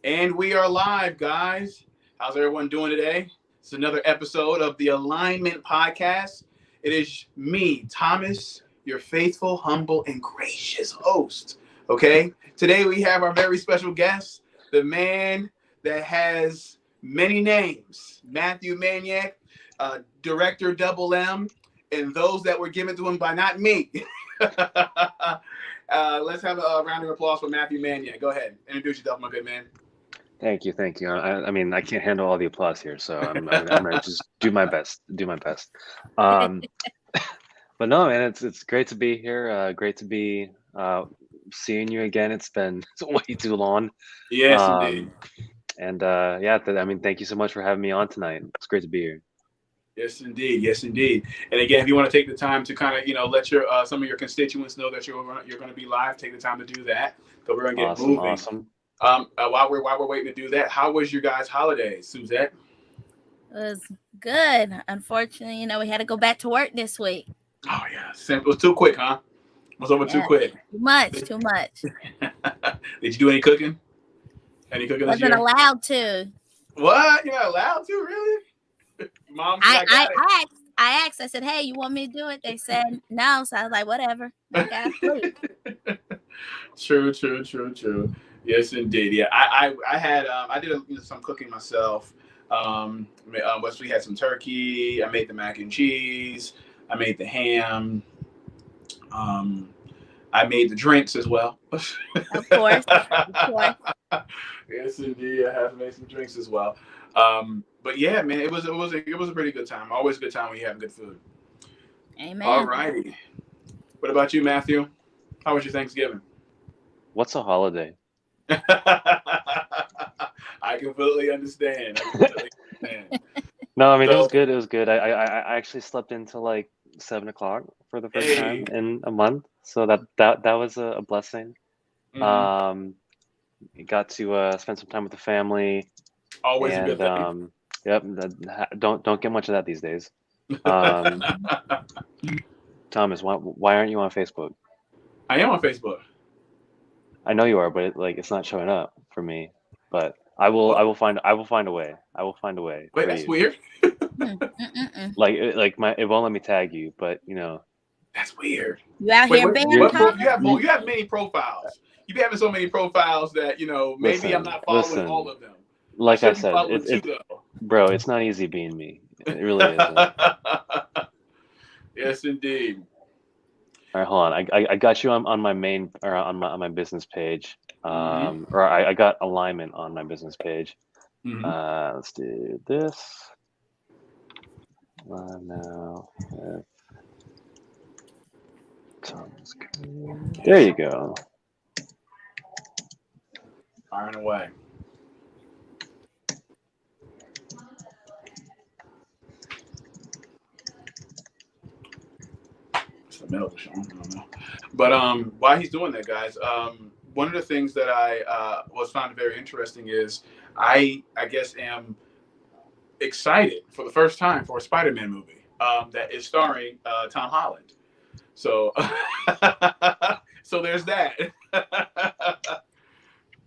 And we are live, guys. How's everyone doing today? It's another episode of the Alignment Podcast. It is me, Thomas, your faithful, humble, and gracious host. Okay? Today we have our very special guest, the man that has many names, Matthew Manyak, Director Double M, and those that were given to him by not me. Let's have a round of applause for Matthew Manyak. Go ahead. Introduce yourself, my good man. Thank you, thank you. I mean, I can't handle all the applause here, so I'm gonna just do my best, do my best. Um, but no, man, it's great to be here. Great to be seeing you again. It's been way too long. Yes, indeed. Um, and yeah, I mean, thank you so much for having me on tonight. It's great to be here. Yes, indeed. Yes, indeed. And again, if you want to take the time to kind of, let your some of your constituents know that you're going to be live, take the time to do that. So we're going to get Awesome, moving. awesome. While we're waiting to do that, how was your guys' holidays, Suzette? It was good. Unfortunately, we had to go back to work this week. Oh yeah, it was too quick, huh? It was over too Yeah, quick. too much. Did you do any cooking? Any cooking this Wasn't year? allowed to. What? You're not allowed to, really? Mom said I, I I, got it. I asked. I asked. I said, "Hey, you want me to do it?" They said no. So I was like, "Whatever." I got food. True. Yes, indeed. Yeah, I did some cooking myself. We had some turkey. I made the mac and cheese. I made the ham. Um, I made the drinks as well. Of course, of course. Yes, indeed. I have made some drinks as well. But yeah, man, it was a pretty good time. Always a good time when you have good food. All Amen. righty. What about you, Matthew? How was your Thanksgiving? What's a holiday? I completely understand. I completely understand. No, I mean, it was So, good. It was good. I actually slept until like 7 o'clock for the first hey, time in a month, so that was a blessing. mhm, Um, got to spend some time with the family, always a and good thing. yep, don't get much of that these days. Um, Thomas, why aren't you on Facebook? I am on Facebook. I know you are, but it's not showing up for me. But What? I will find a way. I will find a way Wait, for that's you. weird. It won't let me tag you, but That's weird. You out Wait, here what? you're banned, What? you, You Thomas? have you you have many profiles. You be having so many profiles that maybe I'm listen, not following all listen. of them. I Like I should be said, following two though. bro, it's not easy being me. It really isn't. Yes, indeed. All right, hold on. I got you on my main or on my business page. Hmm. Or I got alignment on my business page. Hmm. Let's do this. Now, Thomas Curry. There you go. Firing away. It's the middle of the show. I don't know. But while he's doing that, guys, one of the things that I was found very interesting is I guess am excited for the first time for a Spider-Man movie that is starring Tom Holland. So so there's that.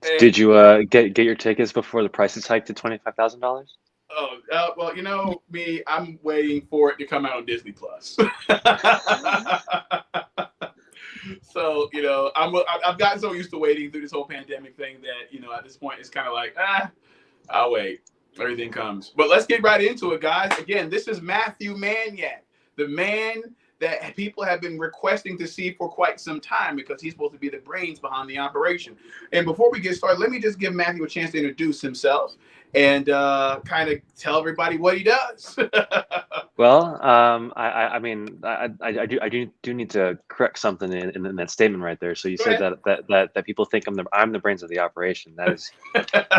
And Did you get your tickets before the prices hiked to $25,000? oh well, me, I'm waiting for it to come out on Disney Plus. So I've gotten so used to waiting through this whole pandemic thing that at this point it's kind of like I'll wait. Everything comes. But let's get right into it, guys. Again, this is Matthew Manyak, the man that people have been requesting to see for quite some time because he's supposed to be the brains behind the operation. And before we get started, let me just give Matthew a chance to introduce himself and kind of tell everybody what he does. Well, I mean, I do need to correct something in that statement right there. So you Go said ahead. that people think I'm the brains of the operation. That is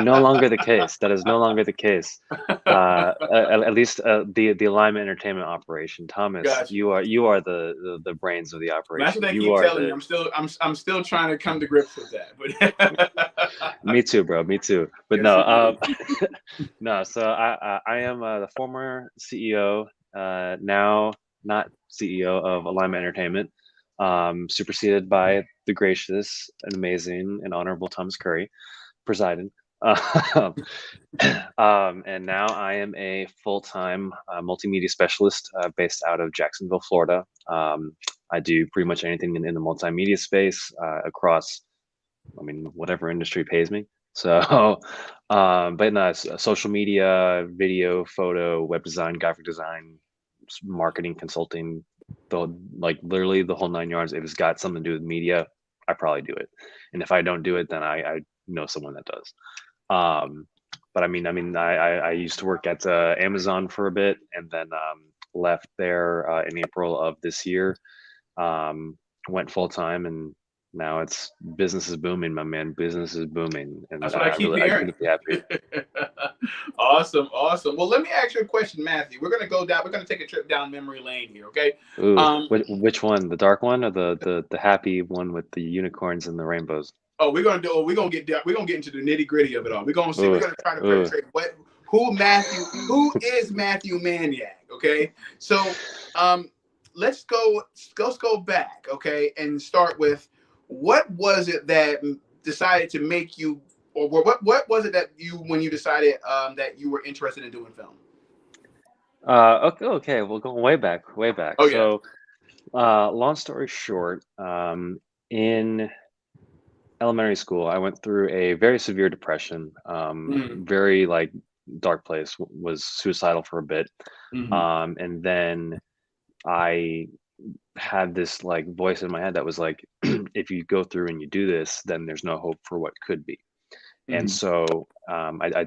no longer the case. That is no longer the case. At least the Alignment Entertainment operation. Thomas, Gotcha. you are the brains of the That's what operation. they You keep are telling me. the I'm still trying to come to grips with that. But Me too, bro. Me too. But yes, no, indeed. no. So I am the former CEO, now not CEO of Alignment Entertainment, superseded by the gracious and amazing and honorable Thomas Curry, presiding. And now I am a full-time multimedia specialist based out of Jacksonville, Florida. I do pretty much anything in the multimedia space across, I mean, whatever industry pays me. So, but no, social media, video, photo, web design, graphic design, marketing, consulting, like literally the whole 9 yards. If it's got something to do with media, I probably do it. And if I don't do it, then I know someone that does. But I used to work at Amazon for a bit, and then left there in April of this year. Went full time, and now it's business is booming, my man. Business is booming, and That's what I keep I hearing. couldn't be happier. Awesome. Well, let me ask you a question, Matthew. We're gonna go down. We're gonna take a trip down memory lane here, okay? Ooh, which one? The dark one or the happy one with the unicorns and the rainbows? Oh, we're gonna get into the nitty gritty of it all. We're gonna see. Ooh, We're gonna try to penetrate who is Matthew Manyak? Okay, so let's go back, okay, and start with what was it that decided to make you, or what was it that you when you decided that you were interested in doing film? Okay, we're going way back. Oh yeah. So, long story short, in elementary school, I went through a very severe depression. Very like dark place. Was suicidal for a bit, and then I had this like voice in my head that was like, if you go through and you do this, then there's no hope for what could be. And so I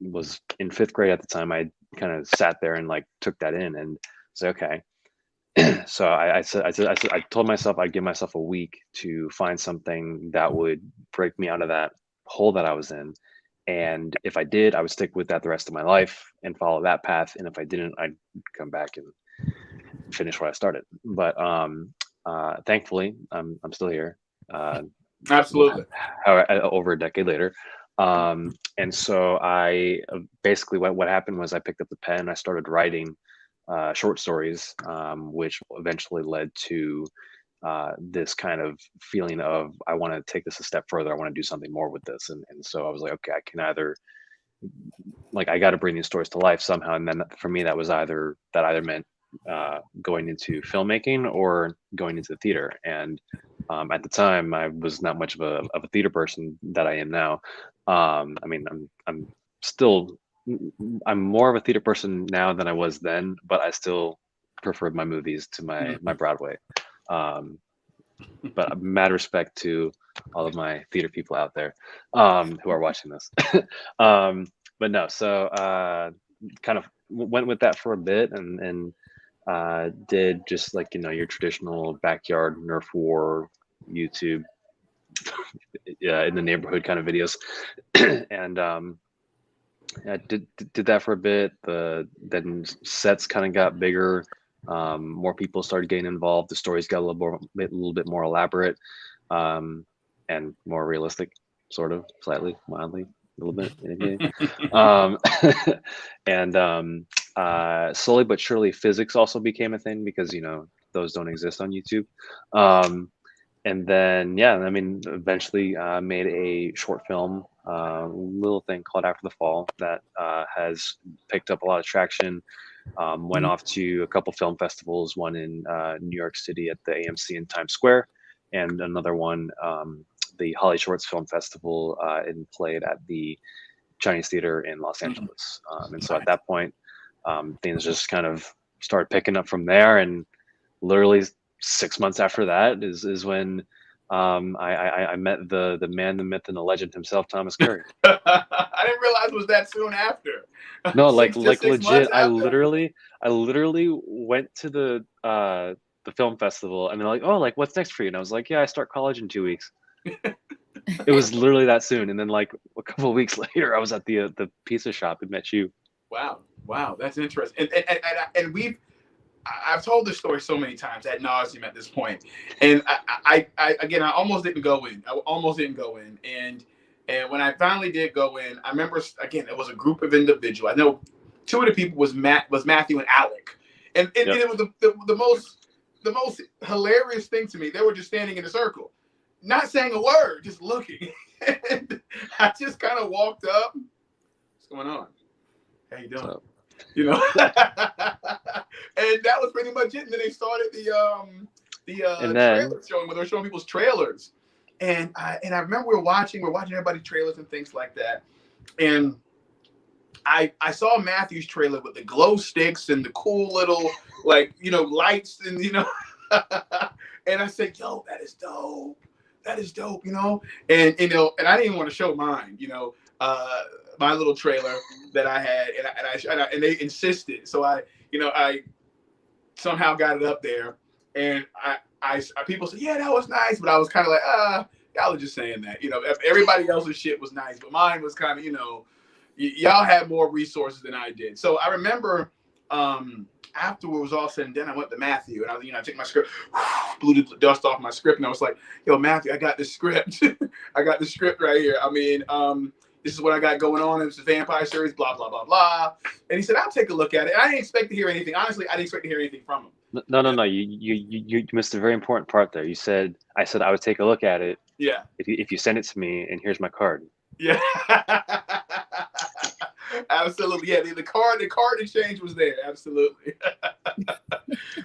was in 5th grade at the time. I kind of sat there and like took that in and said, okay. So I told myself I'd give myself a week to find something that would break me out of that hole that I was in. And if I did, I would stick with that the rest of my life and follow that path. And if I didn't, I'd come back and finish where I started. But thankfully, I'm still here. Absolutely. Over a decade later. And so I basically what happened was I picked up the pen and I started writing short stories, which eventually led to this kind of feeling of I want to take this a step further. I want to do something more with this. And so I was like, okay, I can either like I got to bring these stories to life somehow. And then for me, that either meant going into filmmaking or going into the theater. And at the time, I was not much of a theater person that I am now. I'm still. I'm more of a theater person now than I was then, but I still preferred my movies to my Broadway. But mad respect to all of my theater people out there who are watching this. But no, so kind of went with that for a bit and did just like, your traditional backyard Nerf war, YouTube, in the neighborhood kind of videos. And I did that for a bit. Then sets kind of got bigger. More people started getting involved. The stories got a little bit more elaborate, and more realistic, sort of, slightly, mildly, a little bit. And slowly but surely, physics also became a thing because those don't exist on YouTube. And then, eventually made a short film, little thing called After the Fall that has picked up a lot of traction. Went off to a couple film festivals, one in New York City at the AMC in Times Square, and another one, the Holly Shorts Film Festival, and played at the Chinese Theater in Los Angeles. And so at that point, things just kind of started picking up from there, and literally 6 months after that is when I met the man, the myth, and the legend himself, Thomas Curry. I didn't realize it was that soon after. No, like legit. I literally went to the film festival, and they're like, "Oh, like what's next for you?" And I was like, "Yeah, I start college in 2 weeks." It was literally that soon, and then like a couple of weeks later, I was at the pizza shop and met you. Wow, that's interesting. And I've told this story so many times ad nauseum at this point, and I almost didn't go in. And when I finally did go in, I remember again it was a group of individuals. I know 2 of the people was Matthew and Alec, and it was the most hilarious thing to me. They were just standing in a circle, not saying a word, just looking. And I just kind of walked up. What's going on? How you doing? So, You know, and that was pretty much it. And then they started the trailer showing, where they were showing people's trailers. And I remember we're watching everybody's trailers and things like that. And I saw Matthew's trailer with the glow sticks and the cool little, like, you know, lights and, you know, and I said, yo, that is dope. That is dope, you know? And, you know, and I didn't even want to show mine, you know, my little trailer that I had, and they insisted. So I somehow got it up there, and I people said, yeah, that was nice, but I was kind of like, y'all are just saying that, you know, everybody else's shit was nice, but mine was kind of, you know, y'all had more resources than I did. So I remember after it was all said and done, I went to Matthew, and I took my script, blew the dust off my script, and I was like, yo, Matthew, I got this script. I got the script right here. I mean, this is what I got going on. It's a vampire series, blah, blah, blah, blah. And he said, I'll take a look at it. And I didn't expect to hear anything. Honestly, I didn't expect to hear anything from him. No. You missed a very important part there. I said I would take a look at it. Yeah. If you send it to me, and here's my card. Yeah. Absolutely. Yeah. The card exchange was there. Absolutely.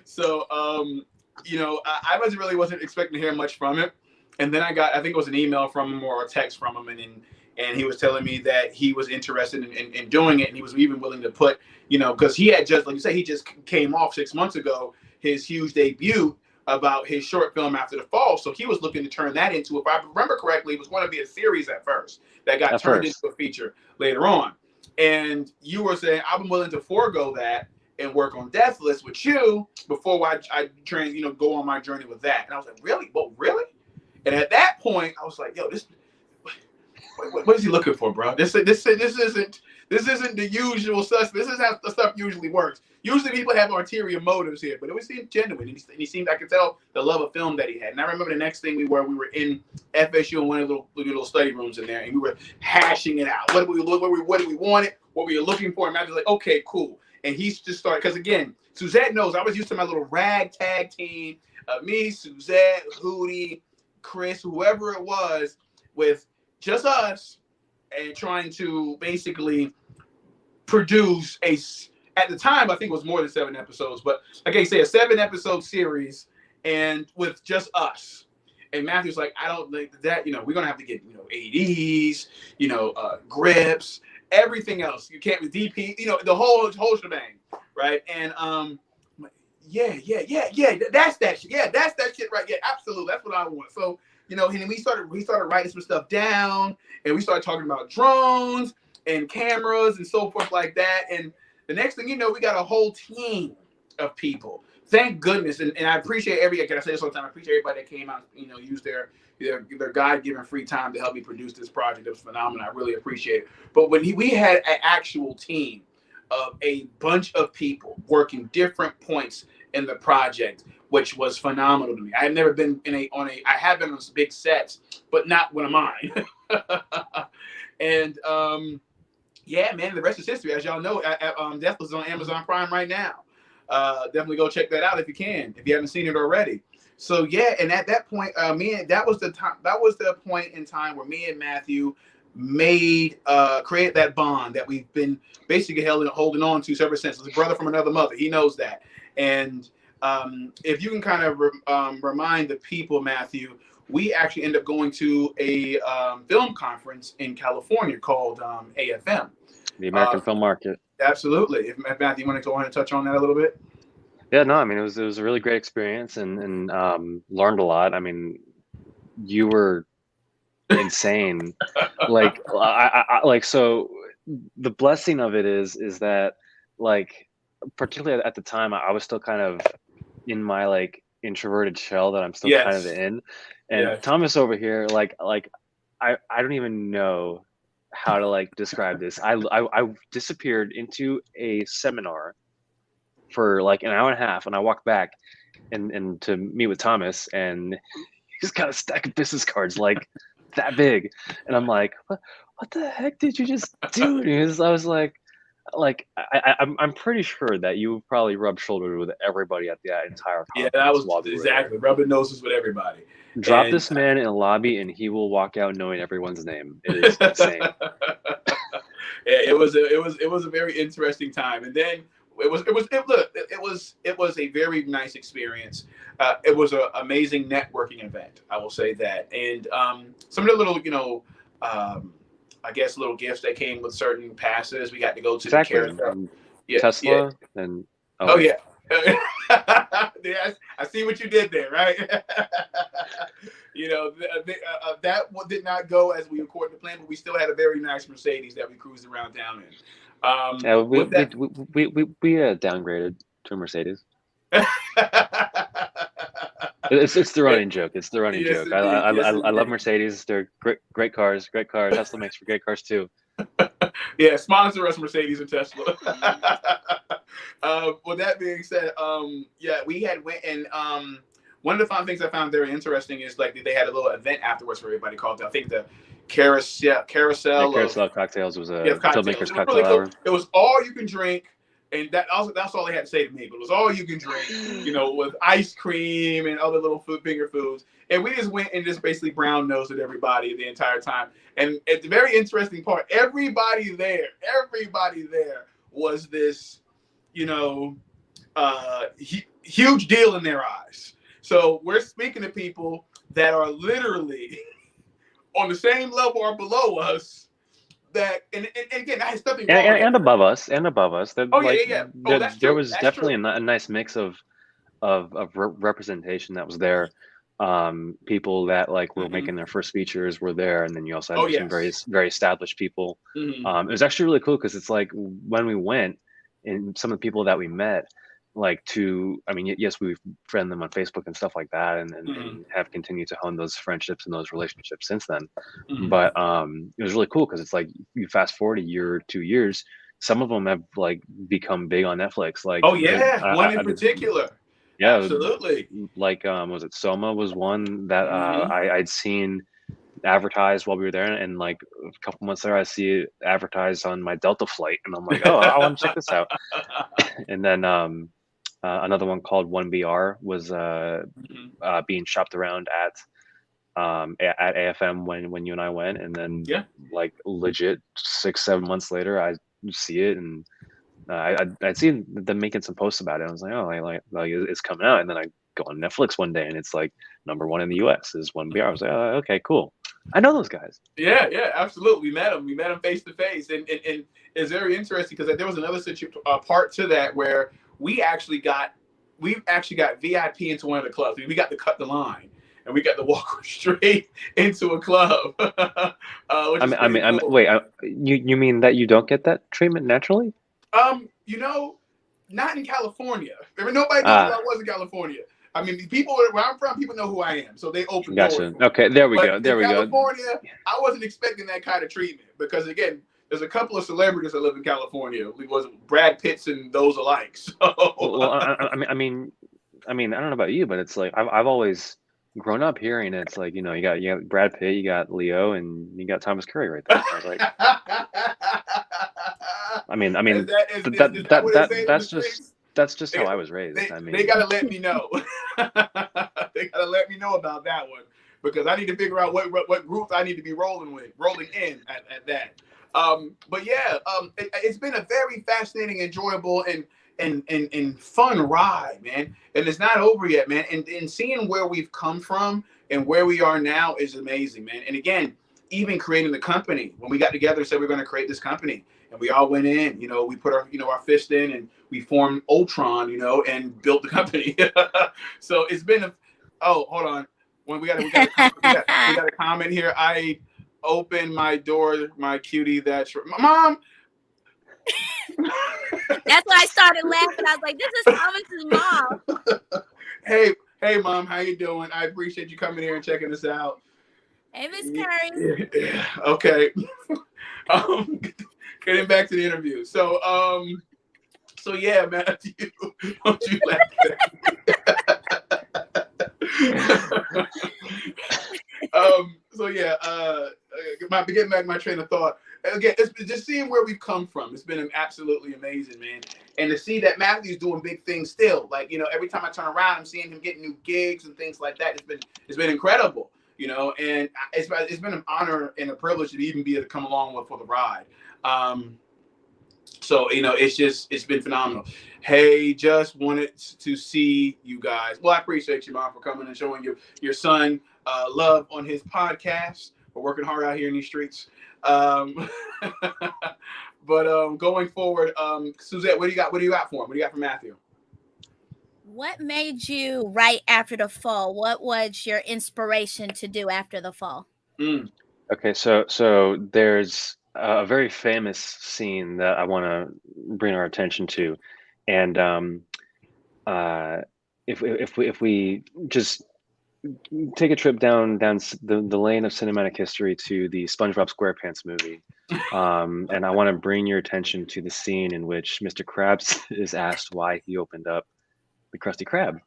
So, you know, I wasn't expecting to hear much from him. And then I think it was an email from him or a text from him. And he was telling me that he was interested in doing it. And he was even willing to put, you know, because he had just, like you say, he just came off 6 months ago, his huge debut about his short film After the Fall. So he was looking to turn that into, if I remember correctly, it was going to be a series at first that got turned into a feature later on. And you were saying, I'm willing to forego that and work on Deathless with you before I train, you know, go on my journey with that. And I was like, really? Well, really? And at that point, I was like, yo, what is he looking for, bro? This isn't the usual stuff. This is how the stuff usually works. Usually people have ulterior motives here, but it seemed genuine. And he seemed, I could tell the love of film that he had. And I remember the next thing we were in FSU in one of the little study rooms in there, and we were hashing it out. What do we wanted? What were you looking for? And I was like, okay, cool. And he's just started, because again, Suzette knows I was used to my little ragtag team of me, Suzette, Hootie, Chris, whoever it was, with just us, and trying to basically produce at the time, I think it was more than 7 episodes, but like I say, a 7-episode series, and with just us. And Matthew's like, I don't think that, you know, we're going to have to get, you know, ADs, you know, grips, everything else. You can't with DP, you know, the whole shebang, right? And yeah, that's that shit. Yeah, that's that shit right. Yeah, absolutely. That's what I want. So, you know, and we started writing some stuff down, and we started talking about drones and cameras and so forth like that. And the next thing you know, we got a whole team of people. Thank goodness. And I appreciate I say this all the time, I appreciate everybody that came out, you know, used their God-given free time to help me produce this project. It was phenomenal. I really appreciate it. But when we had an actual team of a bunch of people working different points in the project, which was phenomenal to me. I have never been I have been on some big sets, but not one of mine. And yeah, man, the rest is history. As y'all know, Deathless is on Amazon Prime right now. Definitely go check that out if you haven't seen it already. So yeah, and at that point, that was the point in time where me and Matthew created that bond that we've been basically holding on to ever since. It's a brother from another mother. He knows that. And if you can kind of remind the people, Matthew, we actually end up going to a film conference in California called AFM. The American Film Market. Absolutely. If Matthew, you want to go ahead and touch on that a little bit? Yeah, no, I mean, it was a really great experience, and learned a lot. I mean, you were insane. Like, so the blessing of it is that, like, particularly at the time, I was still kind of in my like introverted shell that I'm still kind of in. And Thomas over here, like I don't even know how to like describe this. I disappeared into a seminar for like an hour and a half, and I walked back and to meet with Thomas, and he's got a stack of business cards like that big, and I'm like, what the heck did you just do? And I was like, like I'm pretty sure that you probably rubbed shoulders with everybody at the entire Yeah, that conference was while we were exactly there. rubbing noses with everybody. Drop And this man in a lobby, and he will walk out knowing everyone's name. It is insane. Yeah, it was a very interesting time, and then it was a very nice experience. It was an amazing networking event, I will say that, and some of the little I guess little gifts that came with certain passes. We got to go to the Exactly. carousel. Yeah, yeah. Tesla and Oh yeah. Yeah, I see what you did there, right? That one did not go as we according to plan, but we still had a very nice Mercedes that we cruised around down in. yeah, we downgraded to a Mercedes. It's the running joke. It's the running Yes, joke. indeed. I Yes, love indeed. Mercedes. They're great cars. Great car. Tesla makes for great cars too. Yeah, sponsor us, Mercedes and Tesla. With that being said, yeah, we had went and one of the fun things I found very interesting is like they had a little event afterwards for everybody called I think the carousel Carousel Cocktails was a filmmakers It was cocktail really cool. hour. It was all you can drink, and that's all they had to say to me. But it was all you can drink, with ice cream and other little finger foods. And we just went and just basically brown nosed at everybody the entire time. And at the very interesting part, everybody there was this, huge deal in their eyes. So we're speaking to people that are literally on the same level or below us. That and again, that has nothing wrong. And above us. Oh yeah. Oh, that's true. There was definitely a nice mix of representation that was there. People that were making their first features were there, and then you also had some very very established people. It was actually really cool because it's like when we went, and some of the people that we met, yes, we've friended them on Facebook and stuff like that, and have continued to hone those friendships and those relationships since then. But it was really cool because it's like you fast forward a year or 2 years, some of them have become big on Netflix. One in particular. Yeah, absolutely. Was it Soma was one that I'd seen advertised while we were there, and a couple months later I see it advertised on my Delta flight, and I'm like, oh, I want to check this out. And then another one called 1BR was being shopped around at AFM when you and I went, and then legit 6-7 months later I see it, and I'd seen them making some posts about it. I was like, oh, it's coming out, and then I go on Netflix one day, and it's like #1 in the US is 1BR. I was like, oh, okay, cool. I know those guys. Yeah, absolutely. We met them face to face, and it's very interesting because there was another part to that where we actually got VIP into one of the clubs. We got to cut the line, and we got to walk straight into a club. Wait, you mean that you don't get that treatment naturally? Not in California. I mean, nobody knows who I was in California. I mean, people where I'm from, people know who I am, so they open doors. Gotcha. Okay, there we go. There we go. California, I wasn't expecting that kind of treatment because, again, there's a couple of celebrities that live in California. It was Brad Pitts and those alike. So. Well, I mean, I don't know about you, but it's like I've always grown up hearing it's like you got Brad Pitt, you got Leo, and you got Thomas Curry right there. I was like, that's just how I was raised. They gotta let me know. They gotta let me know about that one because I need to figure out what groups I need to be rolling in at that. But yeah, it's been a very fascinating, enjoyable, and fun ride, man. And it's not over yet, man. And seeing where we've come from and where we are now is amazing, man. And again, even creating the company, when we got together and said we're going to create this company, and we all went in, we put our fist in, and we formed Ultron, and built the company. So it's been hold on. When we got a comment here. I opened my door, my cutie. That's Mom. That's why I started laughing. I was like, "This is Thomas's mom." Hey, Mom, how you doing? I appreciate you coming here and checking us out. Hey, Miss Curry. Yeah. Okay. Getting back to the interview. So yeah, Matthew, don't you laugh at me. So yeah, getting back my train of thought. again, it's just seeing where we've come from. It's been absolutely amazing, man. And to see that Matthew's doing big things still, like, you know, every time I turn around, I'm seeing him getting new gigs and things like that. It's been incredible, you know. And it's been an honor and a privilege to even be able to come along with for the ride. So, you know, it's been phenomenal. Hey, just wanted to see you guys. Well, I appreciate you, Mom, for coming and showing your son love on his podcast. We're working hard out here in these streets. But going forward, Suzette, what do you got? What do you got for him? What do you got for Matthew? What made you write after the fall? What was your inspiration to do after the fall? Okay, so there's a very famous scene that I want to bring our attention to, and if we just take a trip down the lane of cinematic history to the SpongeBob SquarePants movie, and I want to bring your attention to the scene in which Mr. Krabs is asked why he opened up the Krusty Krab,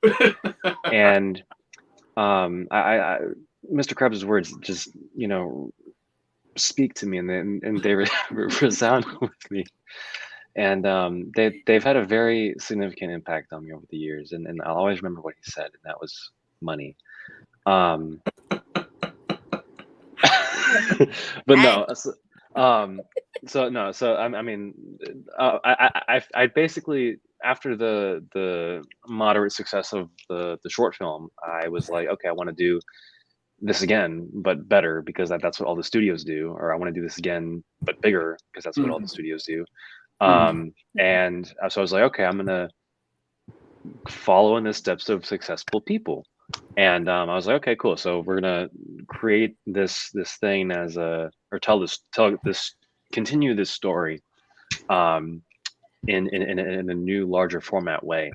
and Mr. Krabs' words just, you know, speak to me, and they resound with me, and they've had a very significant impact on me over the years, and I'll always remember what he said, and that was money. But no, I mean, I basically, after the moderate success of the short film, I was like, okay, I want to do this again, but better, because that's what all the studios do, or I want to do this again, but bigger, because that's what all the studios do. And so I was like, okay, I'm gonna follow in the steps of successful people. And I was like, okay, cool. So we're gonna create this thing continue this story, in a new, larger format way.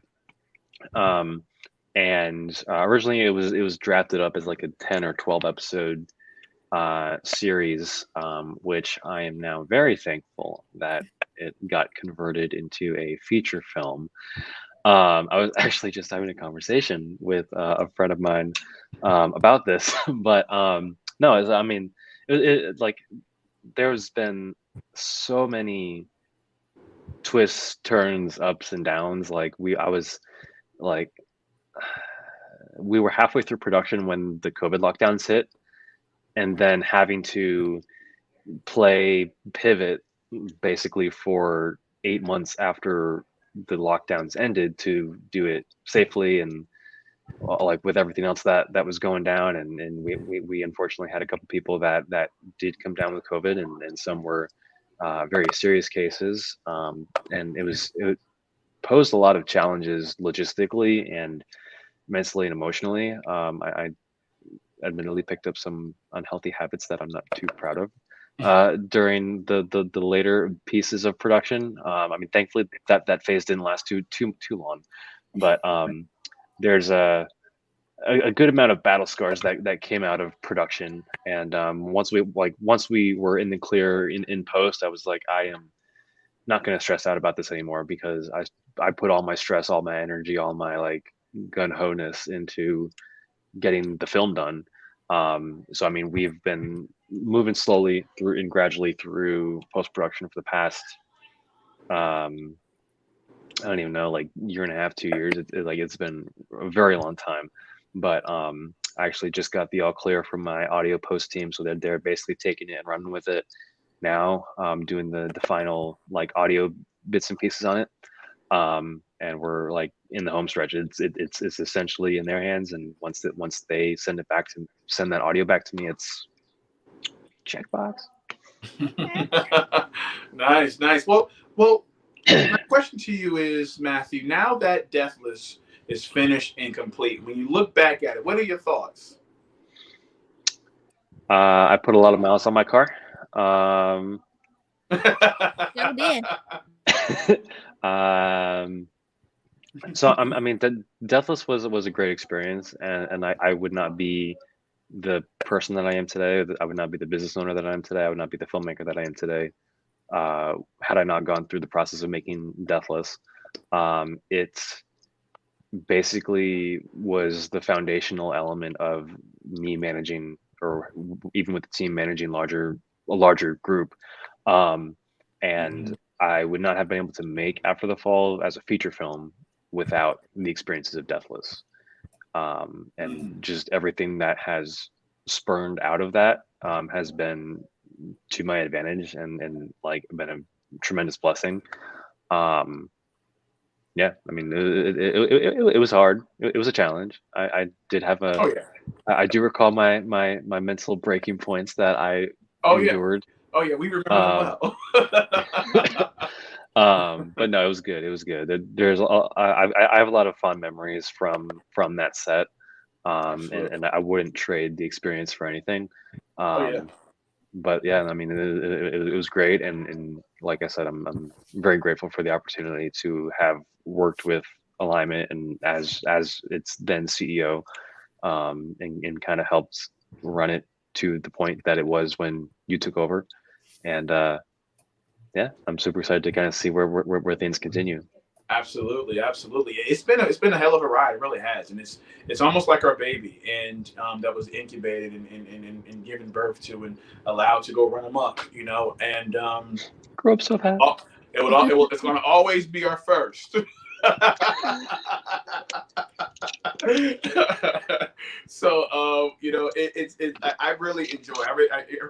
And originally it was drafted up as like a 10 or 12 episode series, which I am now very thankful that it got converted into a feature film. I was actually just having a conversation with a friend of mine about this, but no, I mean, like, there's been so many twists, turns, ups and downs. Like we were halfway through production when the COVID lockdowns hit, and then having to play pivot basically for 8 months after the lockdowns ended to do it safely, and like with everything else that was going down, and we unfortunately had a couple people that did come down with COVID, and some were very serious cases, and it posed a lot of challenges logistically and mentally and emotionally. I admittedly picked up some unhealthy habits that I'm not too proud of during the later pieces of production. I mean, thankfully that phase didn't last too long, but there's a good amount of battle scars that came out of production. And once we were in the clear in post, I was like, I am not going to stress out about this anymore, because I put all my stress, all my energy, all my like gun-ho-ness into getting the film done. So I mean, we've been moving slowly through and gradually through post-production for the past I don't even know, like year and a half, 2 years. It's been a very long time, but I actually just got the all clear from my audio post team, so that they're basically taking it and running with it now, doing the final like audio bits and pieces on it, and we're like in the home stretch. It's essentially in their hands, and once they send that audio back to me, it's checkbox. Nice. Well, my question to you is, Matthew, now that Deathless is finished and complete, when you look back at it, what are your thoughts? I put a lot of miles on my car. Still did. So I mean, Deathless was a great experience, and I would not be the person that I am today. I would not be the business owner that I am today. I would not be the filmmaker that I am today, had I not gone through the process of making Deathless. It basically was the foundational element of me managing, or even with the team managing a larger group. And I would not have been able to make After the Fall as a feature film without the experiences of Deathless. And just everything that has spurned out of that has been to my advantage and like been a tremendous blessing. Yeah, I mean, it was hard. It was a challenge. I did have a. Oh yeah. I do recall my mental breaking points that I Oh yeah. endured. Oh yeah, we remember them well. But no, it was good. It was good. There's I have a lot of fond memories from that set. And I wouldn't trade the experience for anything. Oh yeah. But yeah, I mean, it was great, and like I said, I'm very grateful for the opportunity to have worked with Alignment and as its then CEO, and kind of helped run it to the point that it was when you took over, and yeah, I'm super excited to kind of see where things continue. Absolutely, absolutely. It's been a hell of a ride. It really has, and it's almost like our baby, and that was incubated and given birth to and allowed to go run amok, you know. And grew up so fast. It's going to always be our first. So you know, I really enjoy.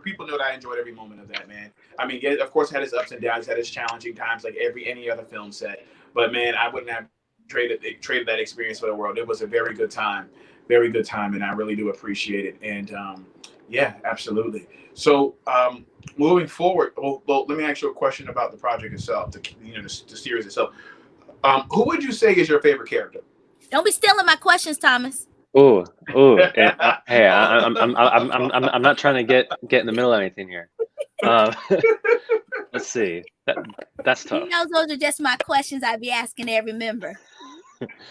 People know that I enjoyed every moment of that, man. I mean, yeah, of course, it had its ups and downs, had its challenging times, like any other film set. But man, I wouldn't have traded that experience for the world. It was a very good time, and I really do appreciate it. And yeah, absolutely. So moving forward, well, let me ask you a question about the project itself, the series itself. Who would you say is your favorite character? Don't be stealing my questions, Thomas. Oh, hey, I'm not trying to get in the middle of anything here. Let's see. That's tough. He knows those are just my questions I'd be asking every member.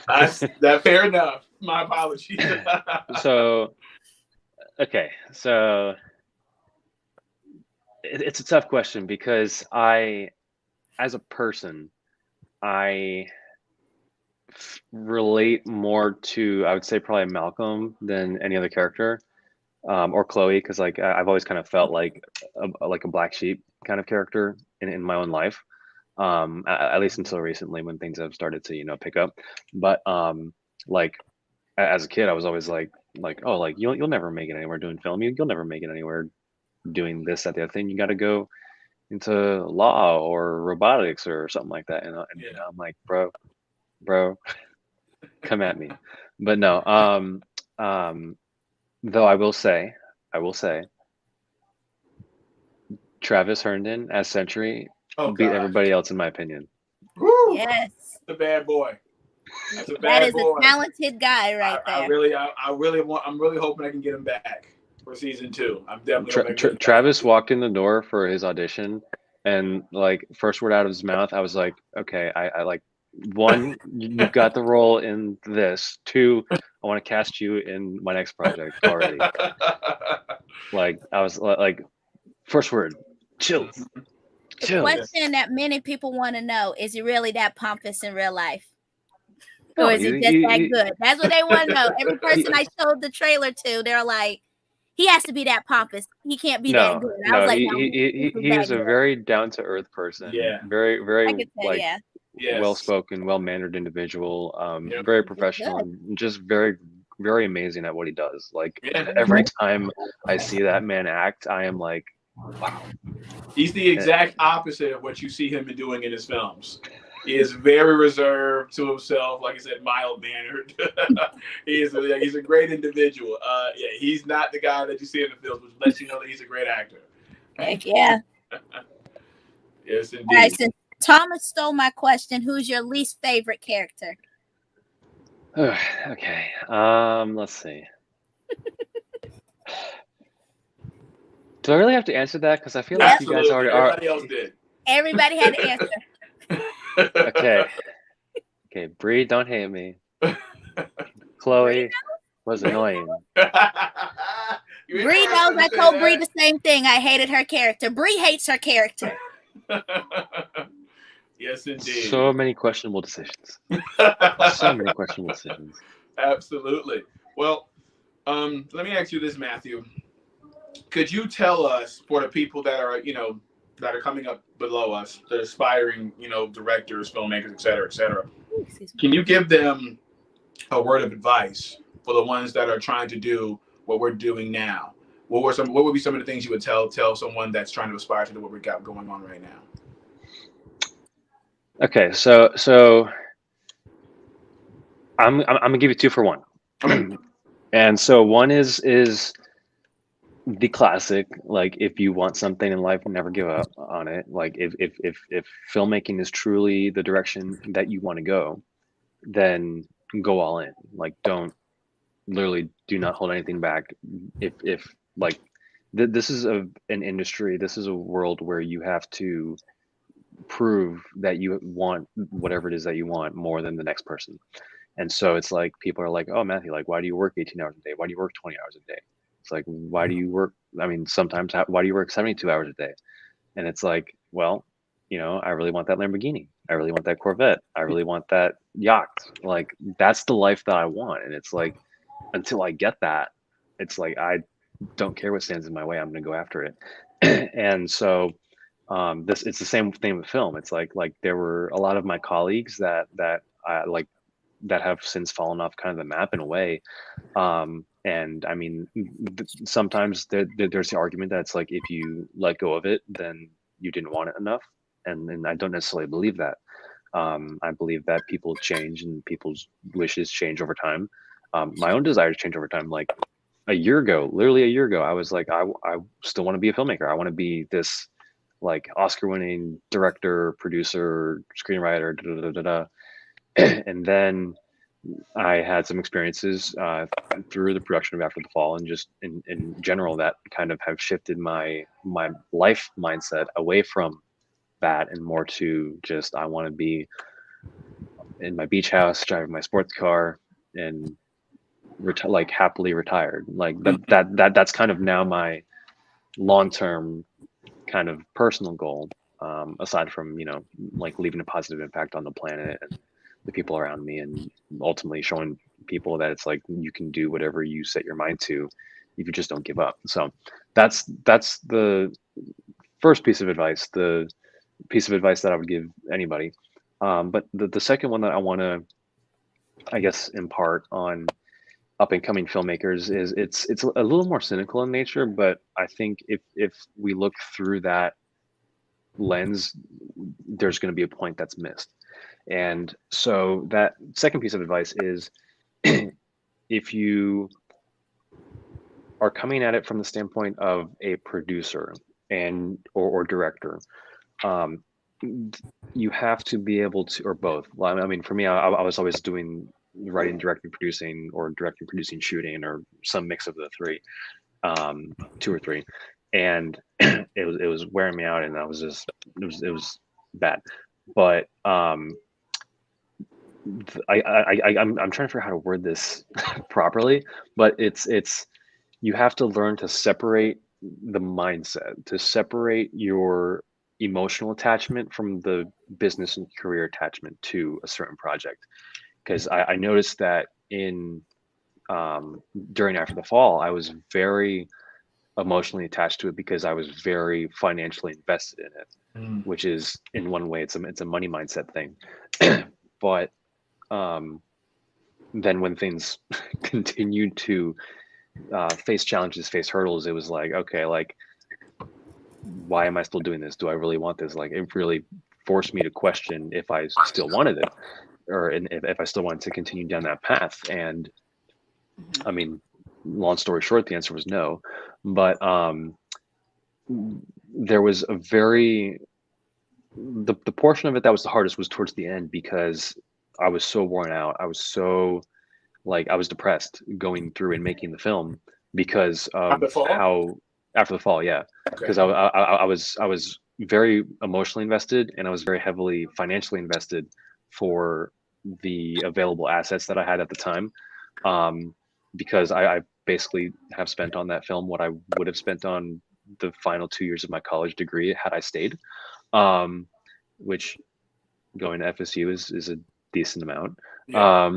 That's fair enough. My apologies. So, okay, so it's a tough question because as a person, I relate more to, I would say, probably Malcolm than any other character, or Chloe, because like I've always kind of felt like a black sheep kind of character in my own life, at least until recently when things have started to pick up. But like as a kid, I was always like oh, like you'll never make it anywhere doing film. You'll never make it anywhere doing this, that, the other thing. You got to go into law or robotics or something like that. And I'm like, bro, come at me. But no, though I will say, Travis Herndon as Sentry beat everybody else in my opinion. Woo! Yes, the bad boy. That's a that bad is boy. a talented guy right there. I'm really hoping I can get him back for season 2. I'm definitely Travis walked in the door for his audition, and like first word out of his mouth, I was like, okay, I like, 1, you've got the role in this. 2, I want to cast you in my next project already. Like I was like, first word, chill. The question that many people want to know: is he really that pompous in real life, or is it just that good? That's what they want to know. Every person I showed the trailer to, they're like, he has to be that pompous. He can't be that good. I was like, he is a very down to earth person. Yeah, very like yes. well spoken, well mannered individual. Very professional, and just very very amazing at what he does. Like every time I see that man act, I am like, wow. He's the exact opposite of what you see him doing in his films. He is very reserved to himself, like I said, mild mannered. He's a great individual. Yeah, he's not the guy that you see in the films, which lets you know that he's a great actor. Heck yeah. Yes, indeed. All right, since Thomas stole my question, who's your least favorite character? Okay. Let's see. Do I really have to answer that? Because I feel like you guys already are. Everybody else did. Everybody had to answer. Okay, Bree, don't hate me. Chloe was annoying. Bree knows I told Bree the same thing. I hated her character. Bree hates her character. Yes, indeed. So many questionable decisions. Absolutely. Well, let me ask you this, Matthew. Could you tell us, for the people that are, that are coming up below us, the aspiring, directors, filmmakers, et cetera, et cetera. Can you give them a word of advice for the ones that are trying to do what we're doing now? What would be some of the things you would tell someone that's trying to aspire to do what we got going on right now? Okay, so I'm gonna give you 2 for 1. Okay. And so one is the classic, like, if you want something in life, never give up on it. Like, if filmmaking is truly the direction that you want to go, then go all in. Like, do not hold anything back. If like this is an industry, this is a world where you have to prove that you want whatever it is that you want more than the next person. And so it's like, people are like, oh, Matthew, like, why do you work 18 hours a day? Why do you work 20 hours a day? It's like, why do you work? I mean, sometimes, why do you work 72 hours a day? And it's like, well, I really want that Lamborghini. I really want that Corvette. I really want that yacht. Like, that's the life that I want. And it's like, until I get that, it's like, I don't care what stands in my way. I'm going to go after it. And so it's the same thing with film. It's like there were a lot of my colleagues that I like, that have since fallen off kind of the map in a way. And I mean, sometimes there's the argument that it's like, if you let go of it, then you didn't want it enough. And I don't necessarily believe that. I believe that people change and people's wishes change over time. My own desires change over time. Like, literally a year ago, I was like, I still want to be a filmmaker. I want to be this, like, Oscar-winning director, producer, screenwriter, da, da, da, da, da. And then I had some experiences through the production of After the Fall, and just in general, that kind of have shifted my life mindset away from that and more to just, I want to be in my beach house, driving my sports car, and like happily retired. Like that's kind of now my long-term kind of personal goal, aside from, like, leaving a positive impact on the planet and the people around me, and ultimately showing people that it's like, you can do whatever you set your mind to if you just don't give up. So that's the first piece of advice, the piece of advice that I would give anybody. But the second one that I want to, I guess, impart on up and coming filmmakers is it's a little more cynical in nature, but I think if we look through that lens, there's going to be a point that's missed. And so that second piece of advice is, if you are coming at it from the standpoint of a producer or director, you have to be able to, or both. Well, I mean, for me, I was always doing writing, directing, producing, or directing, producing, shooting, or some mix of the three, 2 or 3, and it was wearing me out, and I was just, it was bad. But I'm trying to figure out how to word this properly, but it's you have to learn to separate the mindset, to separate your emotional attachment from the business and career attachment to a certain project. Because I noticed that during After the Fall, I was very emotionally attached to it because I was very financially invested in it, which is, in one way, it's a money mindset thing. But then when things continued to face challenges, face hurdles, it was like, okay, like, why am I still doing this? Do I really want this? Like, it really forced me to question if I still wanted it, or if I still wanted to continue down that path. And I mean, long story short, the answer was no. But there was the portion of it that was the hardest was towards the end, because I was so worn out. I was so, like, I was depressed going through and making the film because of how After the Fall, yeah. Because I was very emotionally invested, and I was very heavily financially invested for the available assets that I had at the time. Because I basically have spent on that film what I would have spent on the final 2 years of my college degree had I stayed, which, going to FSU is a decent amount. Yeah.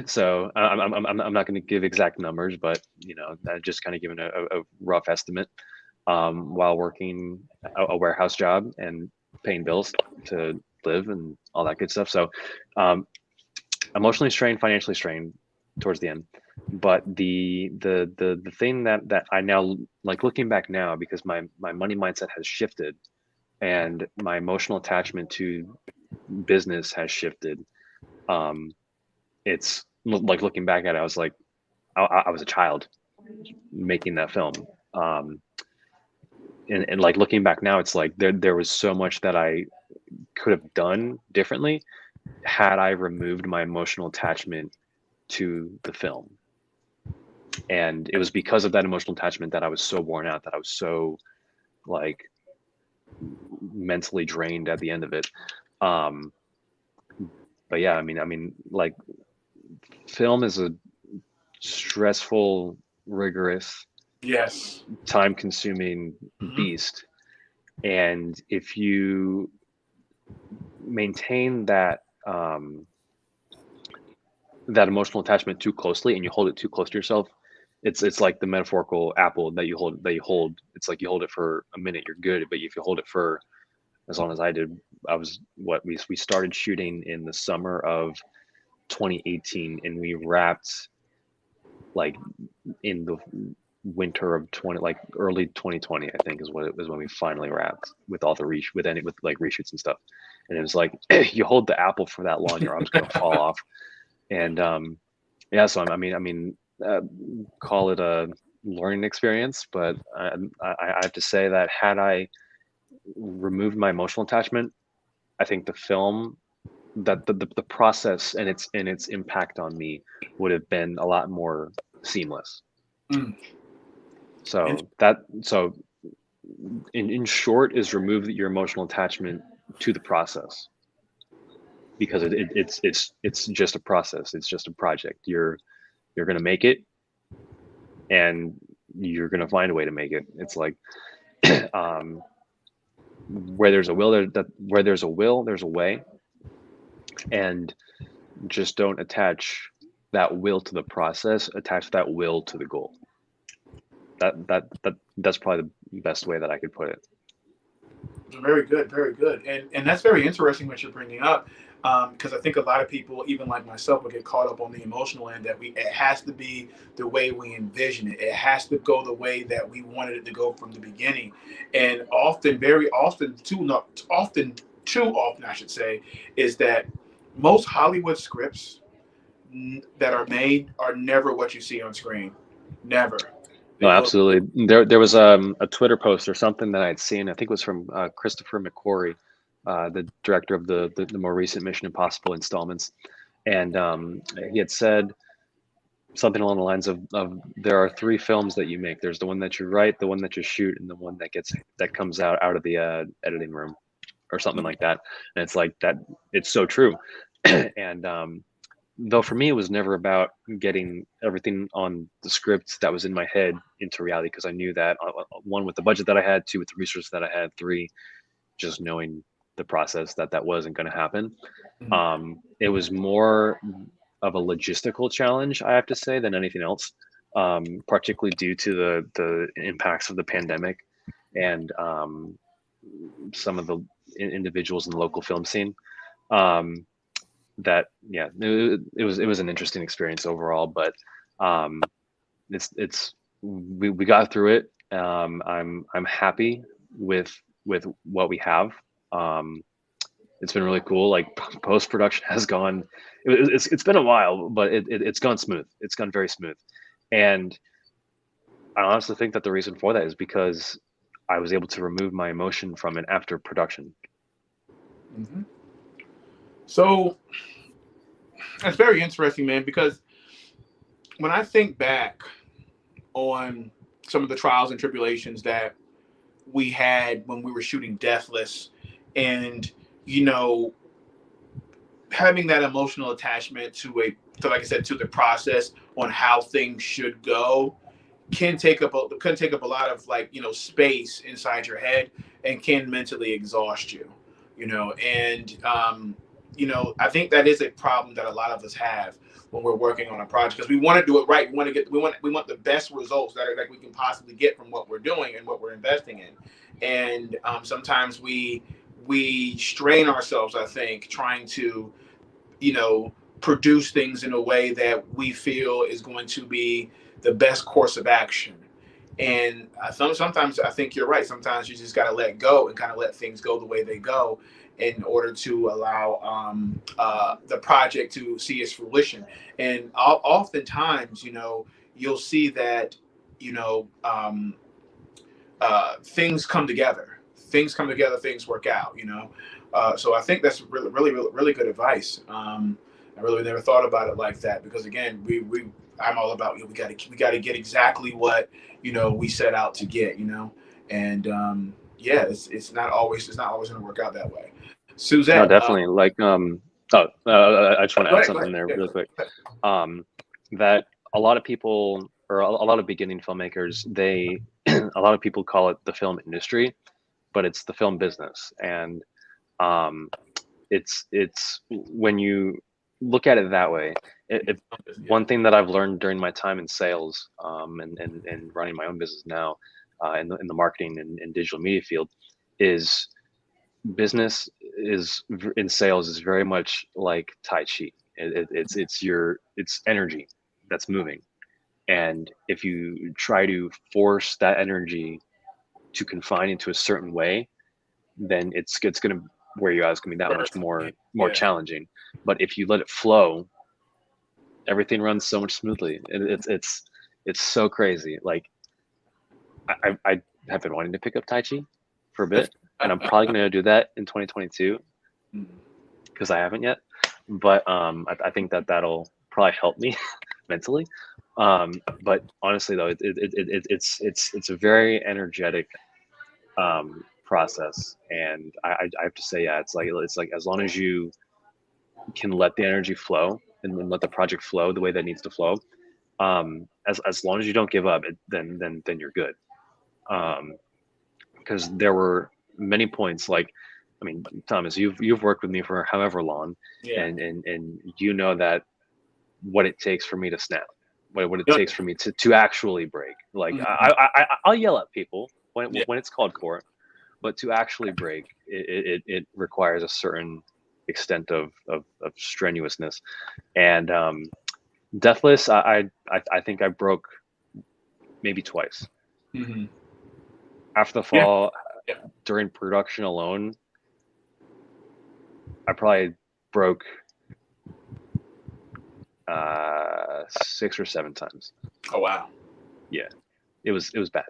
So I'm not going to give exact numbers, but I'm just kind of giving a rough estimate. while working a warehouse job and paying bills to live and all that good stuff. So emotionally strained, financially strained towards the end. But the thing that I now like looking back now, because my money mindset has shifted and my emotional attachment to business has shifted. It's like looking back at it, I was like, I was a child making that film. And like looking back now, it's like there was so much that I could have done differently had I removed my emotional attachment to the film. And it was because of that emotional attachment that I was so worn out, that I was so like mentally drained at the end of it. But yeah, I mean, like film is a stressful, rigorous, Yes, time-consuming beast, and if you maintain that that emotional attachment too closely and you hold it too close to yourself, it's like the metaphorical apple that you hold. It's like you hold it for a minute, you're good, but if you hold it for as long as I did, we started shooting in the summer of 2018 and we wrapped like in the winter of early 2020, I think is what it was when we finally wrapped with all the with like reshoots and stuff. And it was like you hold the apple for that long, your arm's gonna fall off. And yeah, so I mean, call it a learning experience, but I have to say that had I removed my emotional attachment, I think the film, that the process and its impact on me would have been a lot more seamless. So in short is remove your emotional attachment to the process, because it's just a process. It's just a project. You're going to make it and you're going to find a way to make it. It's like where there's a will, there's a way. And just don't attach that will to the process, attach that will to the goal. That's probably the best way that I could put it. Very good, very good. And that's very interesting what you're bringing up, because I think a lot of people, even like myself, will get caught up on the emotional end, that it has to be the way we envision it. It has to go the way that we wanted it to go from the beginning. And too often, I should say, is that most Hollywood scripts that are made are never what you see on screen. Never. No, absolutely. There was a Twitter post or something that I'd seen. I think it was from Christopher McQuarrie, the director of the more recent Mission Impossible installments, and he had said something along the lines of there are 3 films that you make. There's the one that you write, the one that you shoot, and the one that comes out of the editing room, or something like that. And it's like that. It's so true. And though for me, it was never about getting everything on the script that was in my head into reality, because I knew that 1, with the budget that I had, 2, with the resources that I had, 3, just knowing the process that wasn't going to happen. It was more of a logistical challenge, I have to say, than anything else, particularly due to the impacts of the pandemic and some of the individuals in the local film scene. That it was an interesting experience overall, but we got through it. I'm happy with what we have. It's been really cool. Like post-production has gone, it's been a while, but it's gone smooth. It's gone very smooth. And I honestly think that the reason for that is because I was able to remove my emotion from it after production. So that's very interesting, man, because when I think back on some of the trials and tribulations that we had when we were shooting Deathless, and having that emotional attachment to like I said, to the process on how things should go, can take up a lot of space inside your head, and can mentally exhaust you. And I think that is a problem that a lot of us have when we're working on a project, because we want to do it right. We want the best results that we can possibly get from what we're doing and what we're investing in. And sometimes we strain ourselves, I think, trying to, produce things in a way that we feel is going to be the best course of action. And sometimes I think you're right. Sometimes you just got to let go and kind of let things go the way they go in order to allow the project to see its fruition. And oftentimes, you'll see that, things come together. Things come together. Things work out. So I think that's really, really, really, really good advice. I really never thought about it like that, because again, I'm all about, we got to get exactly what we set out to get, and it's not always going to work out that way. Suzette, no, definitely. I just want to add something there really quick. That a lot of people, or a lot of beginning filmmakers, a lot of people call it the film industry, but it's the film business. And it's when you look at it that way, one thing that I've learned during my time in sales, and running my own business now, in the marketing and digital media field, is business is in sales is very much like Tai Chi. It's energy that's moving, and if you try to force that energy to confine into a certain way, then it's going to wear you out. It's going to be that much more challenging. But if you let it flow, everything runs so much smoothly. It's so crazy. Like I have been wanting to pick up Tai Chi for a bit, and I'm probably going to do that in 2022 because I haven't yet. But I think that'll probably help me mentally. But honestly, though, it's a very energetic process, and I have to say, it's like as long as you can let the energy flow and then let the project flow the way that needs to flow, as long as you don't give up, then you're good. Because there were many points, like, I mean, Thomas, you've worked with me for however long, and you know that what it takes for me to snap, what it takes for me to actually break. Like I'll yell at people when it's called for, but to actually break, it requires a certain extent of strenuousness. And Deathless, I think I broke maybe twice. Mm-hmm. After the fall, during production alone, I probably broke 6 or 7 times. Oh wow! Yeah, it was bad.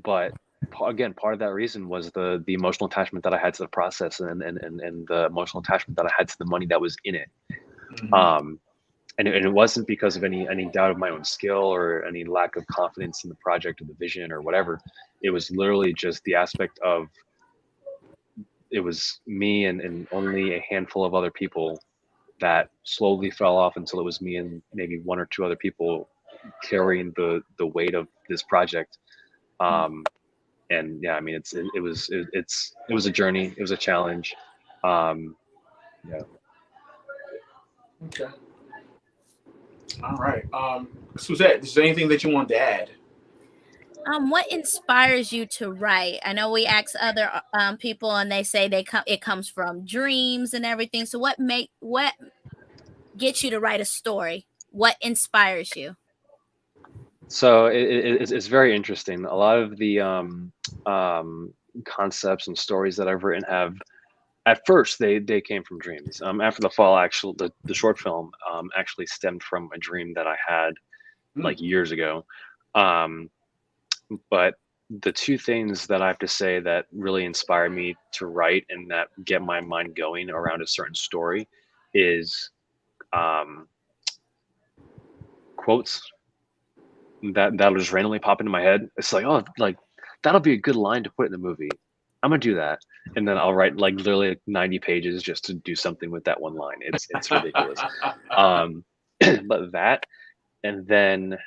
But again, part of that reason was the emotional attachment that I had to the process, and the emotional attachment that I had to the money that was in it. Mm-hmm. And it wasn't because of any doubt of my own skill or any lack of confidence in the project or the vision or whatever. It was literally just the aspect of, it was me and only a handful of other people that slowly fell off until it was me and maybe 1 or 2 other people carrying the weight of this project. And yeah, I mean, it was a journey. It was a challenge. Yeah. Okay. All right. Suzette, is there anything that you want to add? What inspires you to write? I know we ask other people, and they say it comes from dreams and everything. So what gets you to write a story? What inspires you? So it's very interesting. A lot of the concepts and stories that I've written have, at first, they came from dreams. After the fall, actually, the short film actually stemmed from a dream that I had like years ago. But the 2 things that I have to say that really inspire me to write and that get my mind going around a certain story is quotes that'll just randomly pop into my head. It's like, oh, like that'll be a good line to put in the movie. I'm gonna do that, and then I'll write like literally like 90 pages just to do something with that one line. It's ridiculous. But that, and then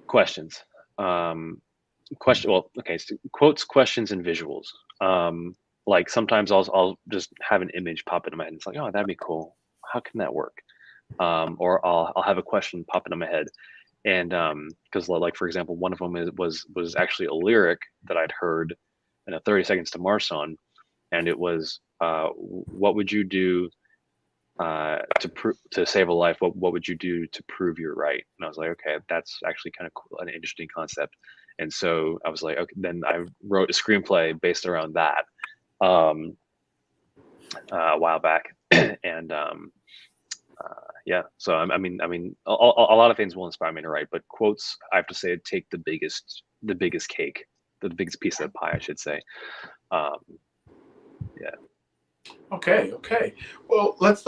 questions. So quotes, questions, and visuals. A like sometimes I'll just have an image pop into my head. It's like, oh, that'd be cool. How can that work? Or I'll have a question pop into my head, and because like for example, one of them was actually a lyric that I'd heard in a 30 Seconds to Mars song, and it was what would you do to save a life? What would you do to prove you're right? And I was like, okay, that's actually kind of cool, an interesting concept. And so I was like, okay, then I wrote a screenplay based around that a while back, and yeah. So I mean, a lot of things will inspire me to write, but quotes, I have to say, take the biggest cake, the biggest piece of the pie, I should say. Yeah. Okay. Well, let's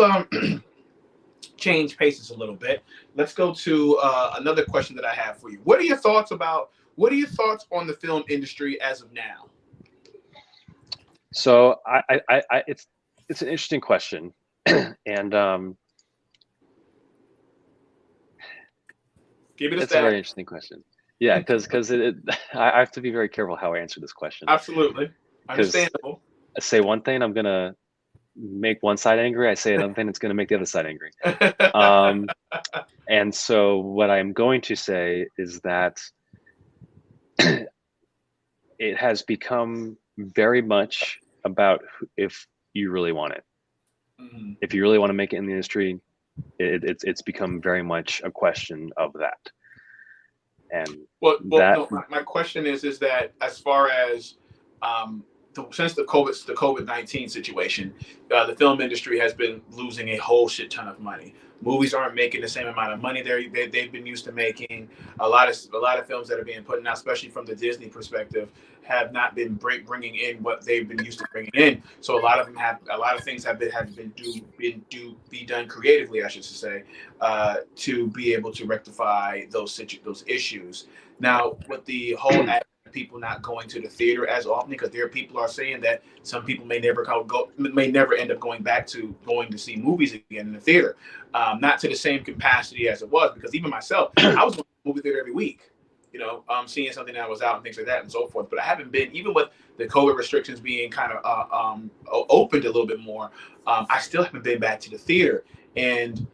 change paces a little bit. Let's go to another question that I have for you. What are your thoughts on the film industry as of now? So it's an interesting question, and give it a it's a very interesting question. Yeah, because I have to be very careful how I answer this question. Absolutely, understandable. I say one thing, I'm gonna make one side angry. I say another thing, it's gonna make the other side angry. And so what I'm going to say is that it has become very much about if you really want it. Mm-hmm. If you really want to make it in the industry, it's become very much a question of that. And no, my question is that as far as since the COVID-19 situation, the film industry has been losing a whole shit ton of money. Movies aren't making the same amount of money they've been used to making. A lot of films that are being put out, especially from the Disney perspective, have not been bringing in what they've been used to bringing in. So a lot of things have been done creatively, I should say, to be able to rectify those issues. Now, with the whole people not going to the theater as often, because there are people are saying that some people may never end up going back to going to see movies again in the theater, not to the same capacity as it was. Because even myself, I was going to the movie theater every week, seeing something that was out and things like that and so forth. But I haven't been, even with the COVID restrictions being kind of opened a little bit more. I still haven't been back to the theater, and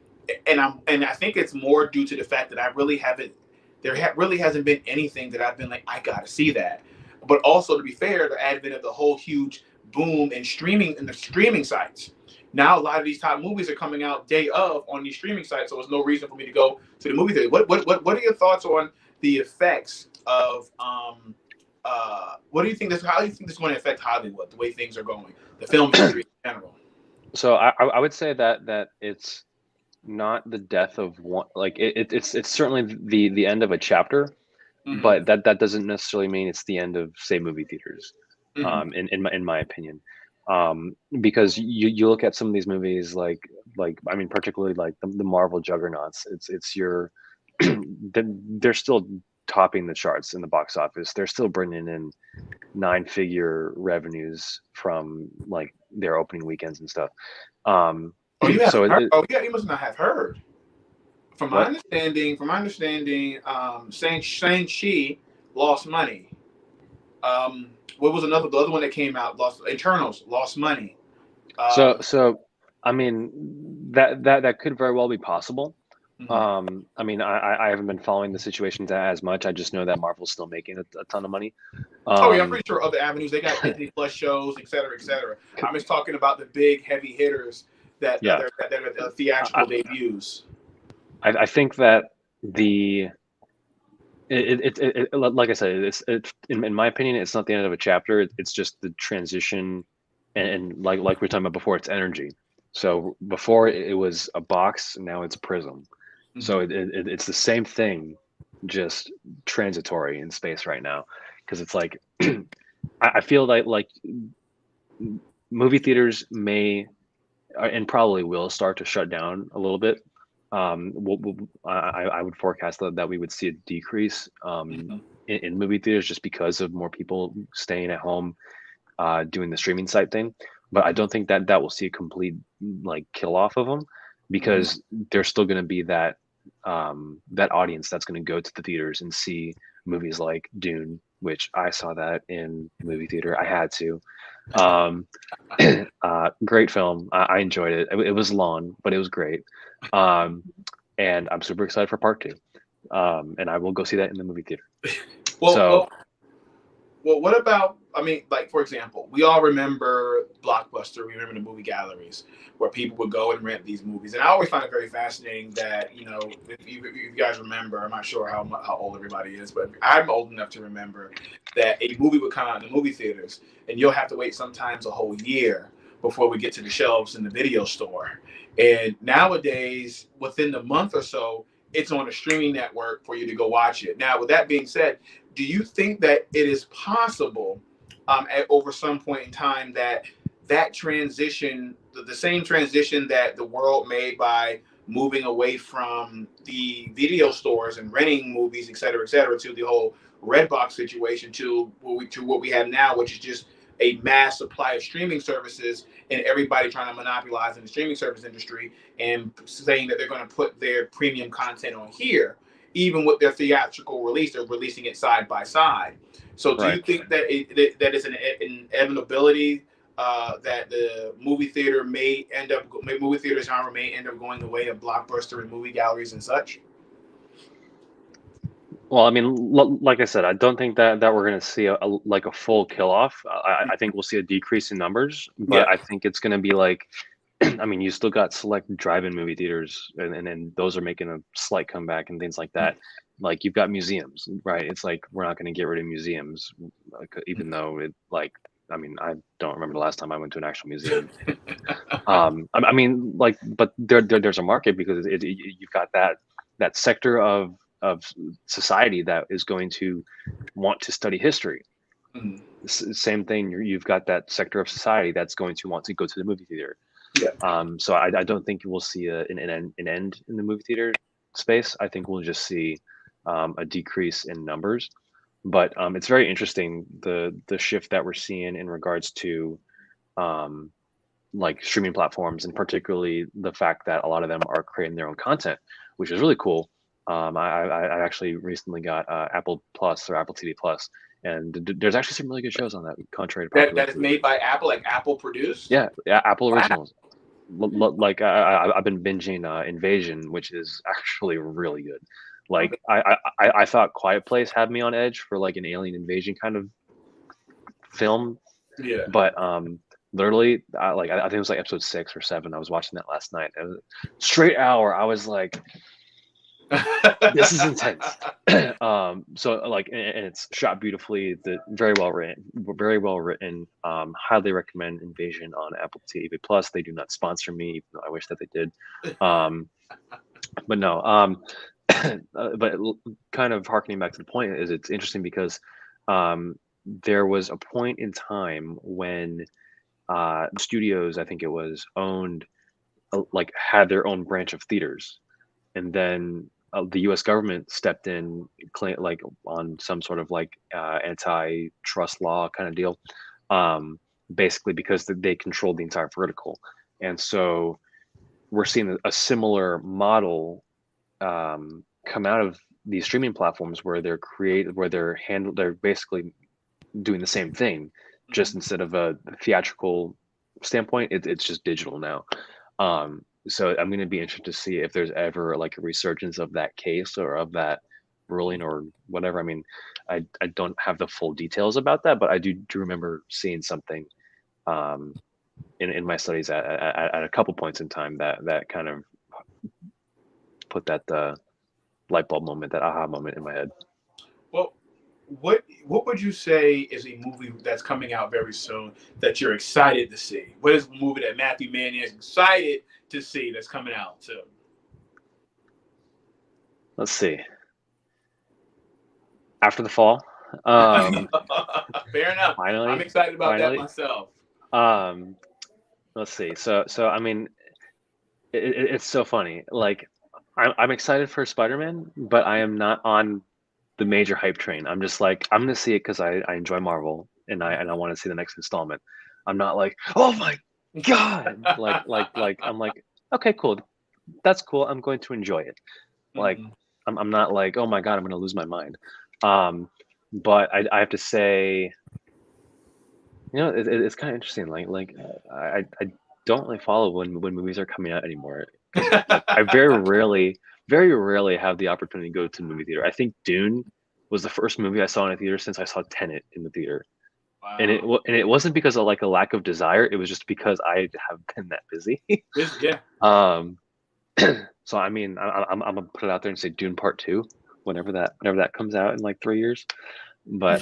I think it's more due to the fact that I really haven't. There really hasn't been anything that I've been like, I gotta see that. But also, to be fair, the advent of the whole huge boom in streaming and the streaming sites. Now a lot of these top movies are coming out day of on these streaming sites, so there's no reason for me to go to the movie theater. What are your thoughts on the effects of what do you think how do you think this is going to affect Hollywood, the way things are going, the film industry in general? So I would say that it's not the death of one, like it's certainly the end of a chapter, mm-hmm. but that doesn't necessarily mean it's the end of, say, movie theaters, mm-hmm. in my opinion, because you look at some of these movies like I mean particularly like the Marvel juggernauts, it's your they're still topping the charts in the box office. They're still bringing in 9-figure revenues from like their opening weekends and stuff. You must not have heard. From my understanding, Shang-Chi lost money. What was the other one that came out? Eternals lost money. So I mean that could very well be possible. Mm-hmm. I mean, I haven't been following the situation as much. I just know that Marvel's still making a ton of money. I'm pretty sure other avenues, they got Disney Plus shows, et cetera, et cetera. I'm just talking about the big heavy hitters that are theatrical debuts. I think that like I said, it's in my opinion, it's not the end of a chapter. It's just the transition, and like we were talking about before, it's energy. So before it was a box, now it's a prism. Mm-hmm. So it's the same thing, just transitory in space right now, because it's like I feel like movie theaters may and probably will start to shut down a little bit. I would forecast that we would see a decrease mm-hmm. in movie theaters just because of more people staying at home, doing the streaming site thing. But I don't think that will see a complete like kill off of them, because mm-hmm. there's still going to be that audience that's going to go to the theaters and see movies like Dune, which I saw that in movie theater. I had to. Great film. I enjoyed it. It was long, but it was great. And I'm super excited for part 2. And I will go see that in the movie theater. Well, what about, I mean, like, for example, we all remember Blockbuster. We remember the movie galleries where people would go and rent these movies. And I always find it very fascinating that, you know, if you guys remember, I'm not sure how old everybody is, but I'm old enough to remember that a movie would come out in the movie theaters and you'll have to wait sometimes a whole year before we get to the shelves in the video store. And nowadays, within the month or so, it's on a streaming network for you to go watch it. Now, with that being said, do you think that it is possible over some point in time that transition, the same transition that the world made by moving away from the video stores and renting movies, et cetera, to the whole Redbox situation to what we have now, which is just a mass supply of streaming services and everybody trying to monopolize in the streaming service industry and saying that they're going to put their premium content on here, even with their theatrical release, they're releasing it side by side. So do you think that that is an inevitability that the movie theater movie theater genre may end up going the way of Blockbuster and movie galleries and such? Well, I mean, like I said, I don't think that we're going to see a full kill off. I think we'll see a decrease in numbers, but I think it's going to be like, I mean, you still got select drive-in movie theaters, and then those are making a slight comeback and things like that. Like you've got museums, right? It's like we're not going to get rid of museums, even though it like. I mean, I don't remember the last time I went to an actual museum. I mean, like, but there's a market because you've got that sector of society that is going to want to study history. Same thing. You've got that sector of society that's going to want to go to the movie theater. So I don't think we'll see an end in the movie theater space. I think we'll just see a decrease in numbers. But it's very interesting the shift that we're seeing in regards to like streaming platforms, and particularly the fact that a lot of them are creating their own content, which is really cool. I actually recently got Apple Plus or Apple TV Plus, and there's actually some really good shows on that. Contrary to that is made by Apple, like Apple produced. Yeah, Apple originals. Like I've been binging Invasion, which is actually really good. Like I thought Quiet Place had me on edge for like an alien invasion kind of film. Yeah. But literally, I think it was like episode 6 or 7. I was watching that last night. It was a straight hour. I was like, this is intense. So like, and it's shot beautifully. Very well written. Highly recommend Invasion on Apple TV Plus. They do not sponsor me, even though I wish that they did. But no. But kind of harkening back to the point is it's interesting because there was a point in time when studios, I think it was owned, like had their own branch of theaters, and then the U.S. government stepped in, like on some sort of like antitrust law kind of deal, basically because they controlled the entire vertical, and so we're seeing a similar model come out of these streaming platforms where they're basically doing the same thing, just instead of a theatrical standpoint, it's just digital now. So I'm going to be interested to see if there's ever like a resurgence of that case or of that ruling or whatever. I mean, I don't have the full details about that, but I do remember seeing something in my studies at a couple points in time that kind of put that light bulb moment, that aha moment in my head. Well, what would you say is a movie that's coming out very soon that you're excited to see? What is a movie that Matthew Mania is excited to see that's coming out soon? Let's see. After the Fall. Fair enough. Finally, I'm excited about that myself. Let's see. So I mean, it's so funny. Like, I'm excited for Spiderman, but I am not on the major hype train. I'm just like, I'm gonna see it because I enjoy Marvel and I want to see the next installment. I'm not like, oh my god, like I'm like, okay, cool, that's cool. I'm going to enjoy it. Like, I'm not like, oh my god, I'm gonna lose my mind. But I have to say, It's kind of interesting. I don't really follow when movies are coming out anymore because like I very rarely have the opportunity to go to the movie theater. I think Dune was the first movie I saw in a theater since I saw Tenet in the theater, and Wow. it wasn't because of like a lack of desire. It was just because I have been that busy. Yeah. um, so I mean, I'm gonna put it out there and say Dune Part Two, whenever that comes out in like 3 years. But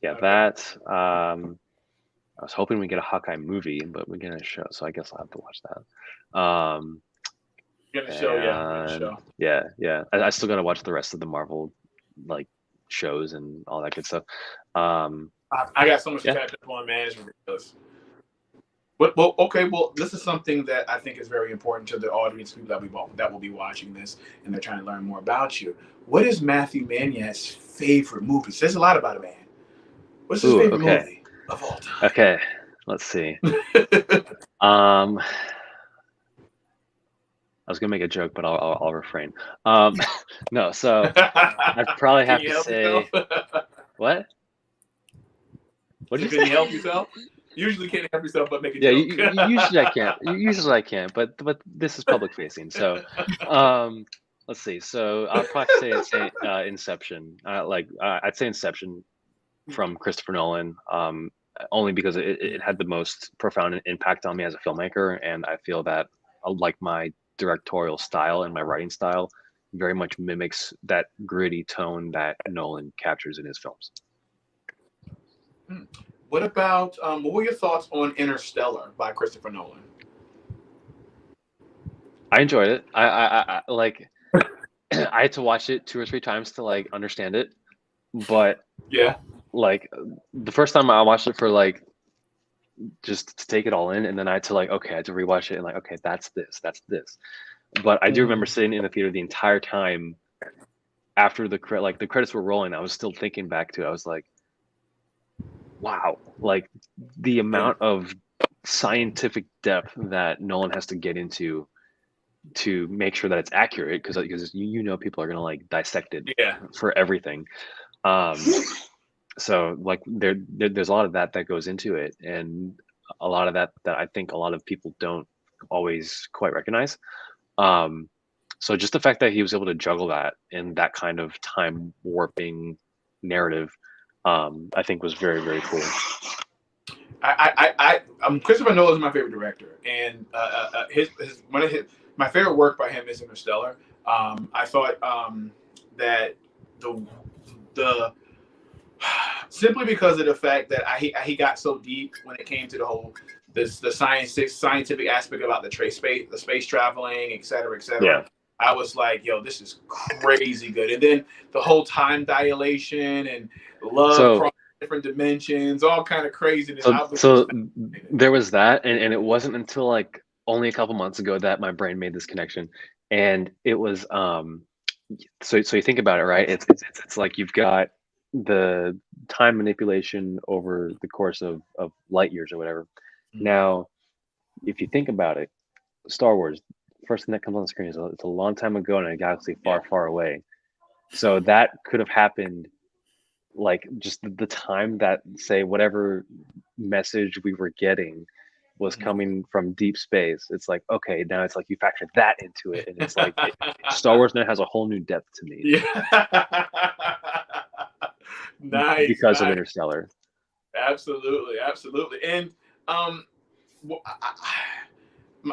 yeah, Okay. that I was hoping we get a Hawkeye movie, but we get a show, so I guess I'll have to watch that. Get a show, yeah. Get a And show. yeah, I still gotta watch the rest of the Marvel like shows and all that good stuff. I got so much to Yeah. catch up on, man. It's ridiculous. Well, okay. Well, this is something that I think is very important to the audience, people that will be watching this, and they're trying to learn more about you. What is Matthew Manyak's favorite movie? Says a lot about a man. What's his Ooh, favorite okay. movie of all time? Okay. Let's see. I was gonna make a joke, but I'll refrain. No, so I'd probably Can have you to help say yourself? what? What'd you Can you say? help yourself? Usually can't help yourself but make a Yeah, joke. usually I can't. Usually I can't, but this is public facing. So, let's see. So I'll probably say Inception. I'd say Inception from Christopher Nolan. Only because it had the most profound impact on me as a filmmaker, and I feel that like my directorial style and my writing style very much mimics that gritty tone that Nolan captures in his films. What about what were your thoughts on Interstellar by Christopher Nolan? I enjoyed it. I like. I had to watch it 2 or 3 times to like understand it, but Yeah. like the first time I watched it for like just to take it all in, and then I had to like okay, I had to rewatch it and like okay, that's this. But I do remember sitting in the theater the entire time after the credits were rolling. I was still thinking back to it. I was like, wow, like the amount of scientific depth that Nolan has to get into to make sure that it's accurate because people are gonna like dissect it Yeah. for everything. So like there's a lot of that goes into it, and a lot of that I think a lot of people don't always quite recognize. So just the fact that he was able to juggle that in that kind of time warping narrative, I think was very, very cool. Christopher Nolan is my favorite director, and my favorite work by him is Interstellar. I thought that the simply because of the fact that he got so deep when it came to the scientific aspect about the space traveling, et cetera, et cetera. Yeah. I was like, yo, this is crazy good. And then the whole time dilation and love across different dimensions, all kind of craziness. So there was that, and it wasn't until like only a couple months ago that my brain made this connection, and it was so you think about it, right? It's like you've got the time manipulation over the course of light years or whatever. Now, if you think about it, Star Wars, first thing that comes on the screen is it's a long time ago in a galaxy far, far away. So that could have happened like just the time that say whatever message we were getting was coming from deep space. It's like, okay, now it's like you factor that into it, and it's like Star Wars now has a whole new depth to me. Yeah. Nice. Because of Interstellar. Absolutely. And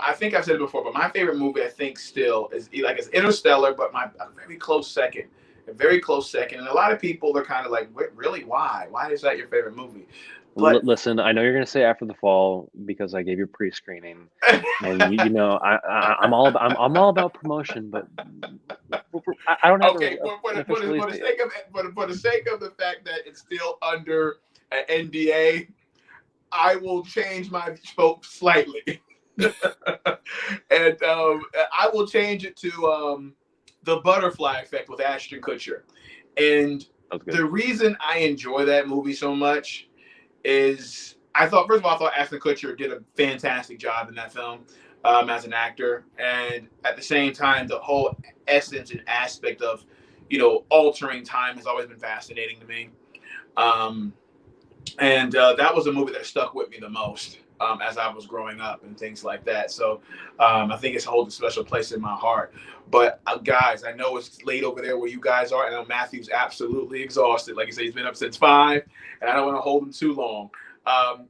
I think I've said it before, but my favorite movie I think still is like it's Interstellar, but a very close second. And a lot of people are kind of like, really, why? Why is that your favorite movie? But listen, I know you're gonna say After the Fall because I gave you pre-screening, and I'm all about promotion, but I don't have. Okay, for the sake of the fact that it's still under an NDA, I will change my vote slightly, and I will change it to The Butterfly Effect with Ashton Kutcher. And the reason I enjoy that movie so much is I thought Ashton Kutcher did a fantastic job in that film as an actor, and at the same time, the whole essence and aspect of altering time has always been fascinating to me. And that was a movie that stuck with me the most as I was growing up and things like that. So I think it's holding a special place in my heart. But guys, I know it's late over there where you guys are. I know Matthew's absolutely exhausted. Like you said, he's been up since 5, and I don't want to hold him too long.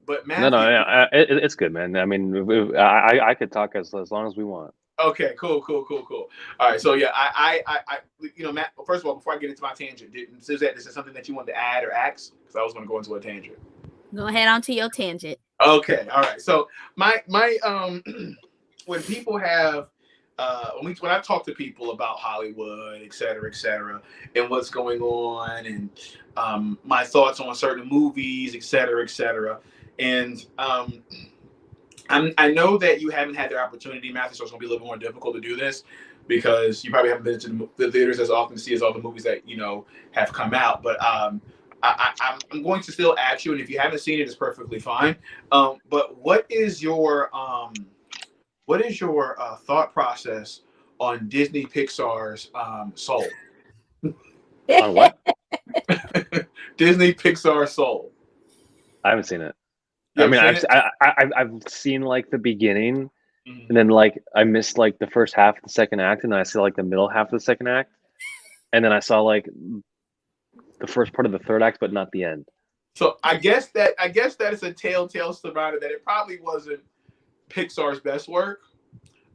But Matthew, No, yeah, it's good, man. I mean, I could talk as long as we want. Okay, cool. All right, so yeah, I you know, Matt. First of all, before I get into my tangent, Suzette, is there something that you wanted to add or ask? Because I was going to go into a tangent. Go ahead on to your tangent. Okay, all right. So my when people have when I talk to people about Hollywood, et cetera, and what's going on, and my thoughts on certain movies, et cetera, and I know that you haven't had the opportunity, Matthew, so it's going to be a little more difficult to do this because you probably haven't been to the theaters as often to see as all the movies that, you know, have come out. But I'm going to still ask you, and if you haven't seen it, it's perfectly fine. But what is your thought process on Disney Pixar's Soul? On what? Disney Pixar Soul. I haven't seen it. I mean, I've seen like the beginning, and then like I missed like the first half of the second act, and then I saw like the middle half of the second act, and then I saw like the first part of the third act, but not the end. So I guess that is a telltale survivor that it probably wasn't Pixar's best work.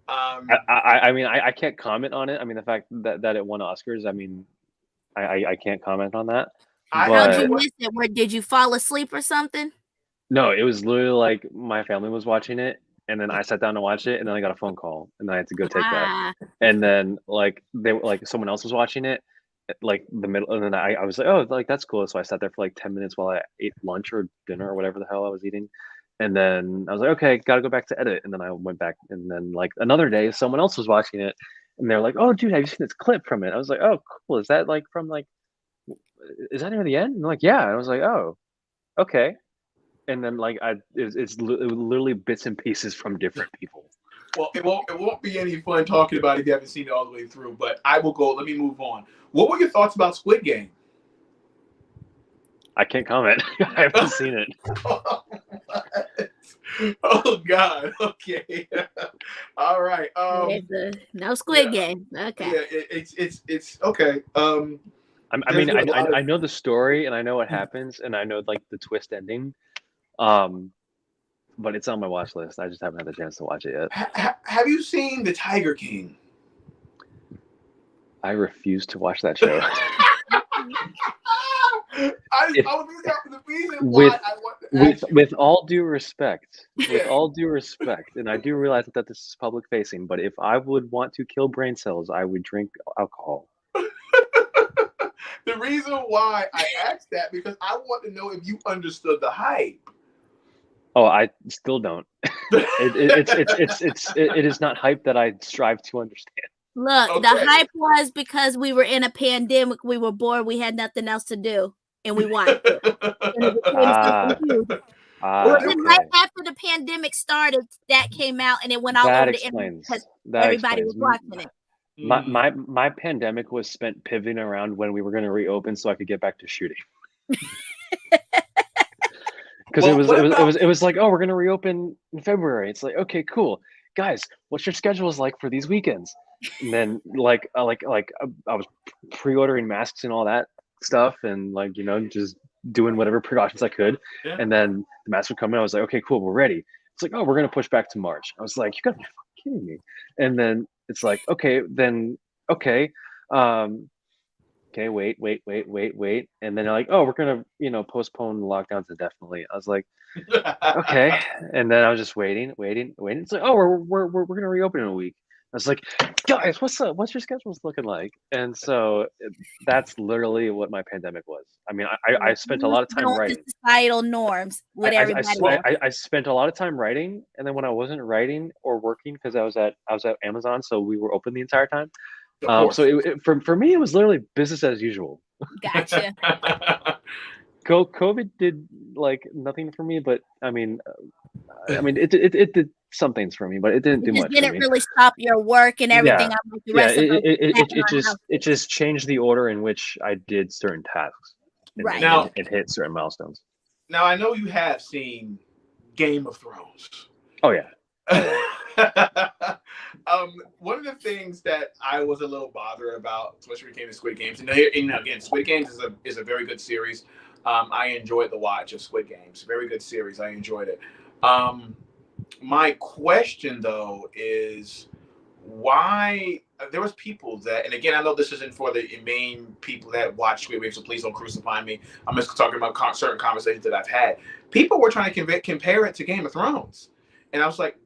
I mean, I can't comment on it. I mean, the fact that it won Oscars, I mean, I can't comment on that. How'd you miss it? Where did you fall asleep or something? No, it was literally like my family was watching it, and then I sat down to watch it, and then I got a phone call, and then I had to go take that. And then like they like someone else was watching it, like the middle, and then I was like, oh, like that's cool. So I sat there for like 10 minutes while I ate lunch or dinner or whatever the hell I was eating. And then I was like, okay, gotta go back to edit. And then I went back, and then like another day, someone else was watching it, and they're like, oh, dude, have you seen this clip from it? I was like, oh, cool. Is that like from like, is that near the end? And I'm like, yeah. And I was like, oh, okay. And then like it's literally bits and pieces from different people. Well, it won't be any fun talking about it if you haven't seen it all the way through. But I will go. Let me move on. What were your thoughts about Squid Game? I can't comment. I haven't seen it. Oh God. Okay. All right. No Squid Game. Okay. Yeah, it's okay. I mean, I know the story and I know what happens and I know like the twist ending. But it's on my watch list. I just haven't had the chance to watch it yet. Have you seen The Tiger King? I refuse to watch that show. With all due respect, and I do realize that this is public facing, but if I would want to kill brain cells, I would drink alcohol. The reason why I asked that because I want to know if you understood the hype. Oh, I still don't. It is not hype that I strive to understand. Look, okay. The hype was because we were in a pandemic. We were bored. We had nothing else to do, and we watched it. And it became right after the pandemic started, that came out, and it went all over the internet because everybody was watching it. My pandemic was spent pivoting around when we were going to reopen, so I could get back to shooting. Because it was like, oh, we're gonna reopen in February. It's like, okay, cool, guys, what's your schedules like for these weekends? And then like I was pre-ordering masks and all that stuff, and like just doing whatever precautions I could. Yeah. And then the masks would come in. I was like, okay, cool, we're ready. It's like, oh, we're gonna push back to March. I was like, you gotta be fucking kidding me. And then it's like, okay, okay, wait. And then they're like, oh, we're going to, postpone the lockdowns indefinitely. I was like, okay. And then I was just waiting. It's like, oh, we're going to reopen in a week. I was like, guys, what's up? What's your schedules looking like? And so that's literally what my pandemic was. I mean, I spent a lot of time writing. Societal norms with everybody. I spent a lot of time writing. And then when I wasn't writing or working, because I was at Amazon, so we were open the entire time. So for me, it was literally business as usual. Gotcha. COVID did like nothing for me, but I mean, it did some things for me, but it didn't do much. It didn't really stop your work and everything. It just changed the order in which I did certain tasks. Right. Now it hit certain milestones. Now I know you have seen Game of Thrones. Oh yeah. One of the things that I was a little bothered about, especially when it came to Squid Games, and again, Squid Games is a very good series. I enjoyed the watch of Squid Games. Very good series. I enjoyed it. My question though is why there was people that, and again, I know this isn't for the main people that watch Squid Games, so please don't crucify me. I'm just talking about certain conversations that I've had. People were trying to compare it to Game of Thrones, and I was like,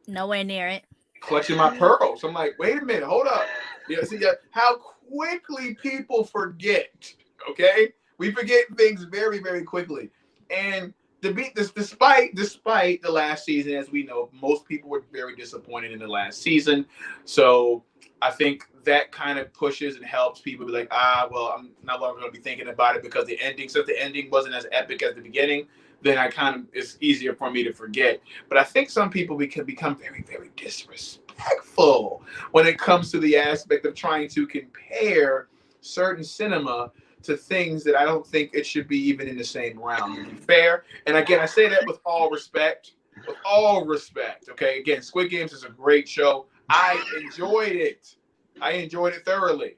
nowhere near it. Clutching my pearls. I'm like, wait a minute, hold up. See how quickly people forget. Okay, we forget things very, very quickly, and despite the last season, as we know, most people were very disappointed in the last season. So I think that kind of pushes and helps people be like, well, I'm no longer going to be thinking about it because since the ending wasn't as epic as the beginning, then it's easier for me to forget. But I think some people can become very, very disrespectful when it comes to the aspect of trying to compare certain cinema to things that I don't think it should be even in the same realm, to be fair. And again, I say that with all respect. With all respect, okay? Again, Squid Games is a great show. I enjoyed it. I enjoyed it thoroughly,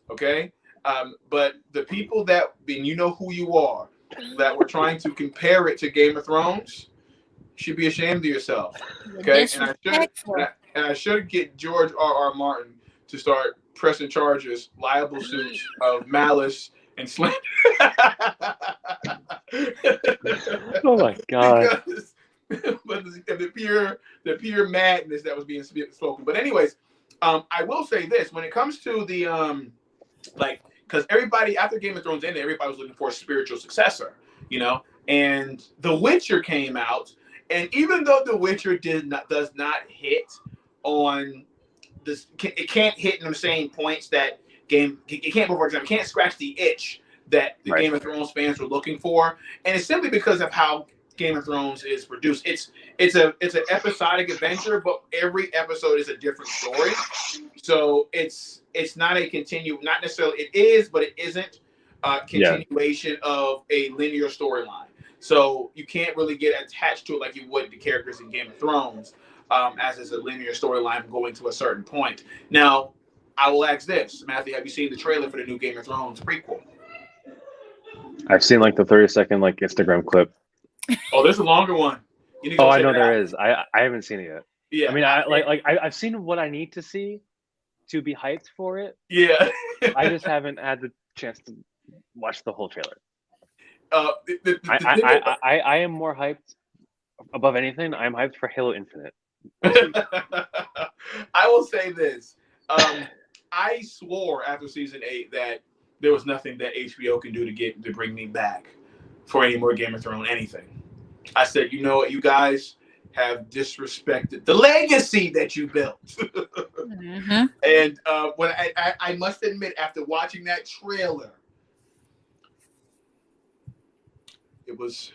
okay? But the people that, and you know who you are, that were trying to compare it to Game of Thrones, should be ashamed of yourself, okay? And I should get George R.R. Martin to start pressing charges, liable suits of malice and slander. Oh my God! But the pure madness that was being spoken. But anyways, I will say this: when it comes to the because everybody after Game of Thrones ended, everybody was looking for a spiritual successor, and The Witcher came out, and even though The Witcher does not hit on this, it can't hit in the same points that it can't, for example, can't scratch the itch that the Game of Thrones fans were looking for, and it's simply because of how Game of Thrones is produced. It's an episodic adventure, but every episode is a different story. So it's not not necessarily, it is, but it isn't a continuation of a linear storyline. So you can't really get attached to it like you would the characters in Game of Thrones, as is a linear storyline going to a certain point. Now, I will ask this, Matthew, have you seen the trailer for the new Game of Thrones prequel? I've seen like the 30-second Instagram clip. Oh, there's a longer one. I know there is. I haven't seen it yet. Yeah. I mean, I've seen what I need to see to be hyped for it. Yeah. I just haven't had the chance to watch the whole trailer. I am more hyped above anything. I'm hyped for Halo Infinite. I will say this. I swore after season 8 that there was nothing that HBO can do to bring me back for any more Game of Thrones anything. I said, you know what, you guys have disrespected the legacy that you built. Mm-hmm. And when I must admit, after watching that trailer, it's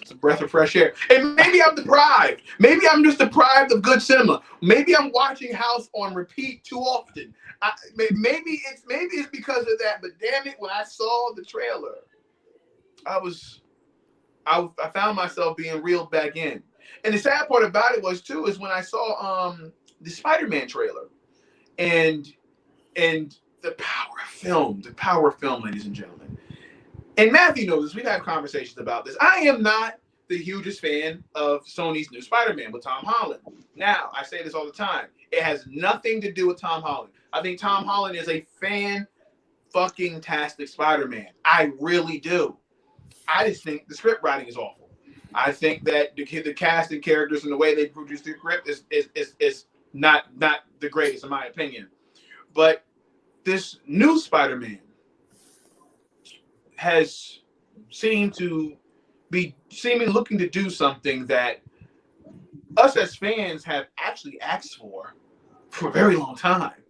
a breath of fresh air. And maybe I'm deprived. Maybe I'm just deprived of good cinema. Maybe I'm watching House on repeat too often. Maybe it's because of that. But damn it, when I saw the trailer, I found myself being reeled back in. And the sad part about it was too is when I saw the Spiderman trailer, and the power of film, ladies and gentlemen. And Matthew knows this. We've had conversations about this. I am not the hugest fan of Sony's new Spider-Man with Tom Holland. Now, I say this all the time. It has nothing to do with Tom Holland. I think Tom Holland is a fan-fucking-tastic Spider-Man. I really do. I just think the script writing is awful. I think that the cast and characters and the way they produce the script is not the greatest, in my opinion. But this new Spider-Man has seemed to be looking to do something that us as fans have actually asked for a very long time.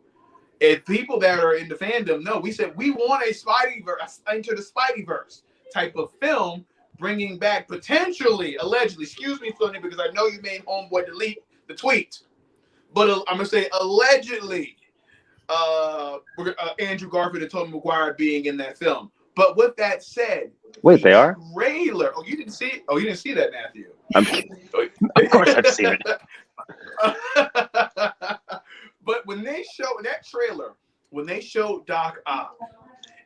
If people that are in the fandom know, we said we want a Spideyverse, Into the Spideyverse type of film, bringing back potentially, allegedly, excuse me, Sonny, because I know you made homeboy delete the tweet, but I'm gonna say allegedly, Andrew Garfield and Tobey Maguire being in that film. But with that said, wait, they are. Trailer. Oh, you didn't see it? Oh, you didn't see that, Matthew. Of course, I've seen it. But when they showed that trailer, when they showed Doc Ock,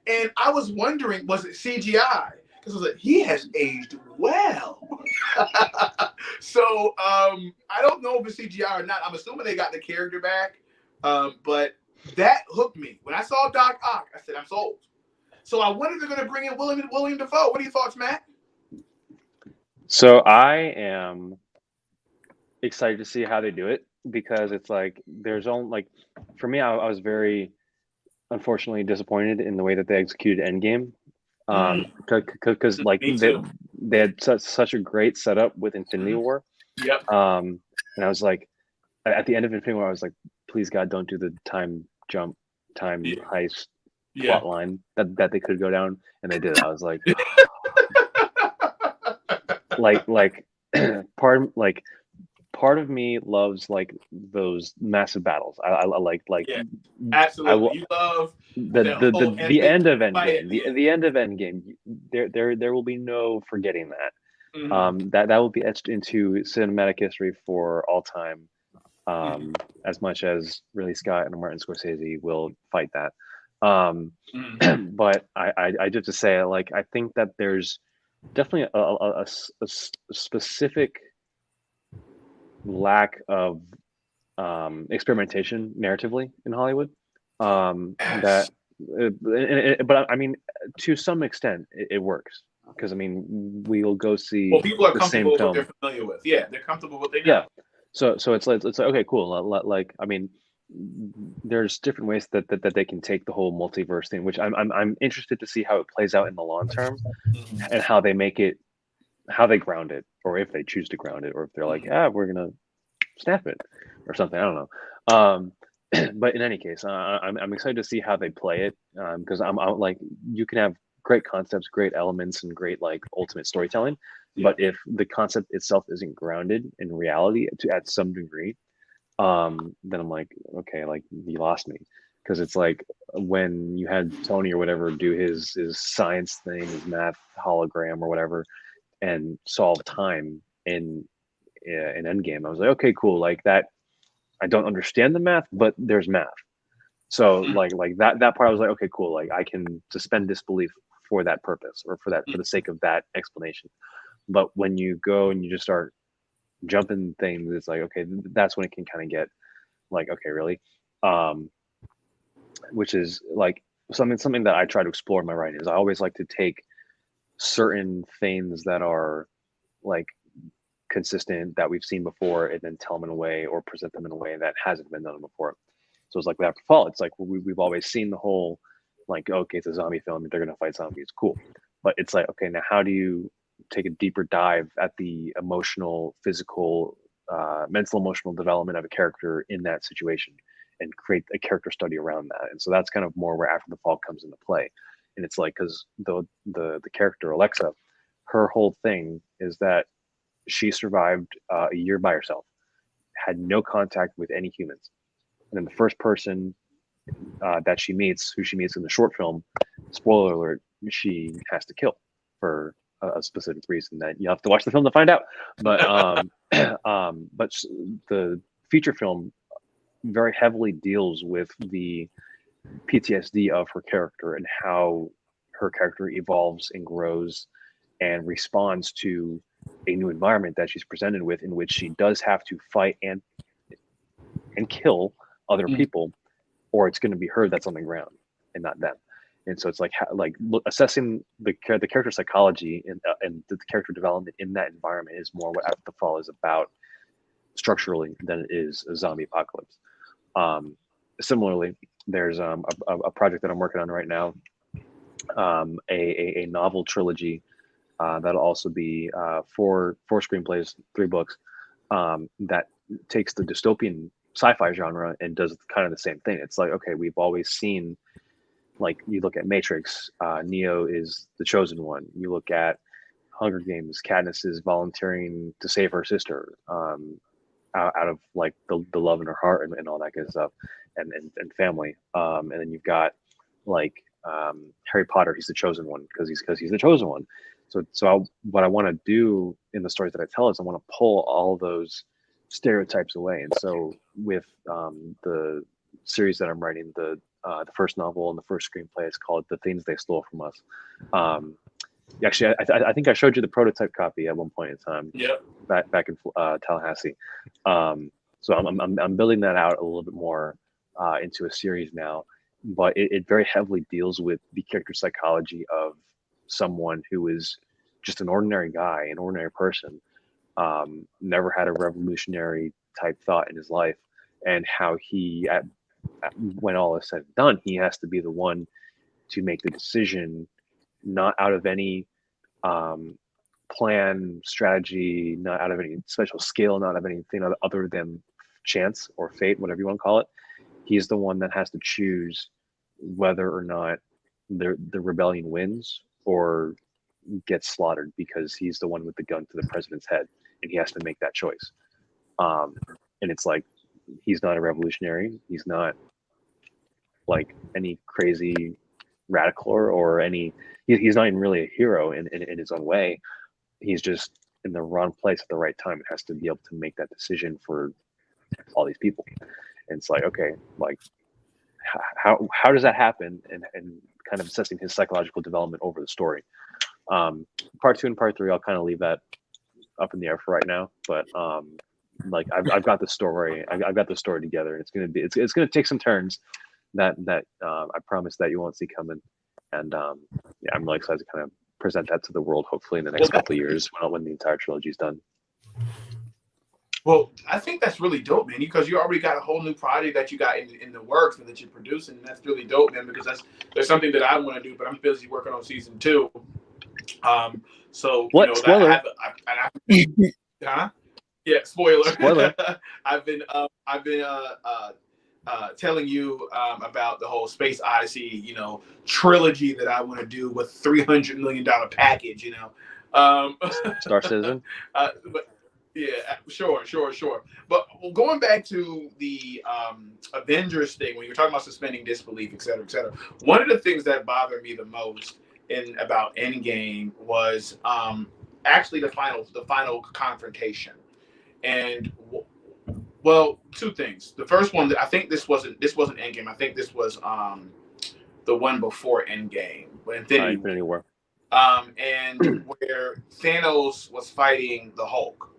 and I was wondering, was it CGI? Because I was like, he has aged well. So I don't know if it's CGI or not. I'm assuming they got the character back. But that hooked me. When I saw Doc Ock, I said, I'm sold. So I wonder if they're going to bring in William Dafoe. What are your thoughts, Matt? So I am excited to see how they do it, because it's like there's only like, for me, I was very unfortunately disappointed in the way that they executed Endgame, because like they had such a great setup with Infinity War. Yep. And I was like, at the end of Infinity War, I was like, please God, don't do the time jump, heist plot line that they could go down, and they did. I was like, part of me loves like those massive battles. I like absolutely. You love the end of Endgame. The end of Endgame. There will be no forgetting that. That will be etched into cinematic history for all time. As much as Ridley Scott and Martin Scorsese will fight that. But I just to say, like, I think that there's definitely a specific lack of experimentation narratively in Hollywood. But I mean, to some extent, it works, because I mean, we'll go see. Well, people are the comfortable same with film. what they're familiar with. Yeah, they're comfortable with what they know. Yeah. So it's like okay, cool. Like, I mean, there's different ways that they can take the whole multiverse thing, which I'm interested to see how it plays out in the long term, and how they make it, how they ground it, or if they choose to ground it, or if they're like, we're gonna snap it or something. I don't know. But in any case, I'm excited to see how they play it, because I'm like, you can have great concepts, great elements, and great like ultimate storytelling. But if the concept itself isn't grounded in reality at some degree, then I'm like, okay, like, you lost me. Because it's like when you had Tony or whatever do his science thing, his math hologram or whatever, and solve time in Endgame, I was like, okay, cool. Like that, I don't understand the math, but there's math. So like that part, I was like, okay, cool. Like I can suspend disbelief for that purpose, or for the sake of that explanation. But when you go and you just start jumping things, it's like, okay, that's when it can kind of get like, okay, really, which is like something that I try to explore in my writing. Is I always like to take certain things that are like consistent, that we've seen before, and then tell them in a way, or present them in a way that hasn't been done before. So it's like with After Fall, it's like we've always seen the whole, like, okay, it's a zombie film, they're gonna fight zombies, cool. But it's like, okay, now how do you take a deeper dive at the emotional, physical, mental, emotional development of a character in that situation, and create a character study around that? And so that's kind of more where After the Fall comes into play. And it's like, because the character Alexa, her whole thing is that she survived a year by herself, had no contact with any humans, and then the first person that she meets, who she meets in the short film, spoiler alert, she has to kill for a specific reason that you have to watch the film to find out. But but the feature film very heavily deals with the PTSD of her character, and how her character evolves and grows and responds to a new environment that she's presented with, in which she does have to fight and kill other people, or it's going to be her that's on the ground and not them. And so it's like assessing the character psychology and the character development in that environment is more what After the Fall is about structurally than it is a zombie apocalypse. Similarly, there's a project that I'm working on right now, a novel trilogy that'll also be 4 screenplays, 3 books, that takes the dystopian sci-fi genre and does kind of the same thing. It's like, okay, we've always seen, like, you look at Matrix, Neo is the chosen one. You look at Hunger Games, Katniss is volunteering to save her sister, out of like the love in her heart and all that good stuff, and family. And then you've got like Harry Potter, he's the chosen one because he's the chosen one. So what I want to do in the stories that I tell is I want to pull all those stereotypes away. And so with the series that I'm writing, the first novel and the first screenplay is called "The Things They Stole from Us." Actually, I think I showed you the prototype copy at one point in time. Yep. Back in Tallahassee. So I'm building that out a little bit more into a series now, but it very heavily deals with the character psychology of someone who is just an ordinary guy, an ordinary person, never had a revolutionary type thought in his life, and how he, when all is said and done, he has to be the one to make the decision, not out of any plan, strategy, not out of any special skill, not out of anything other than chance or fate, whatever you want to call it. He's the one that has to choose whether or not the rebellion wins or gets slaughtered, because he's the one with the gun to the president's head, and he has to make that choice. And it's like, he's not a revolutionary. He's not like any crazy radical or any. He's not even really a hero in his own way. He's just in the wrong place at the right time and has to be able to make that decision for all these people. And it's like, okay, like how does that happen? And kind of assessing his psychological development over the story. Part 2 and part 3, I'll kind of leave that up in the air for right now. But like I've got the story. I've got the story together, and it's gonna take some turns that I promise that you won't see coming. And yeah, I'm really excited to kind of present that to the world, hopefully in the next couple of years when the entire trilogy is done. Well, I think that's really dope, man, because you already got a whole new project that you got in the works and that you're producing. And that's really dope, man, because there's something that I want to do, but I'm busy working on season 2. So what? You know, Spoiler. Huh? Yeah, spoiler. Spoiler. I've been telling you about the whole Space Odyssey, you know, trilogy that I want to do with $300 million package, you know. Star Citizen. But yeah, sure. But going back to the Avengers thing, when you were talking about suspending disbelief, et cetera, one of the things that bothered me the most about Endgame was actually the final confrontation. And well, 2 things. The first one, I think this wasn't Endgame. I think this was the one before Endgame, Infinity War. And where Thanos was fighting the Hulk,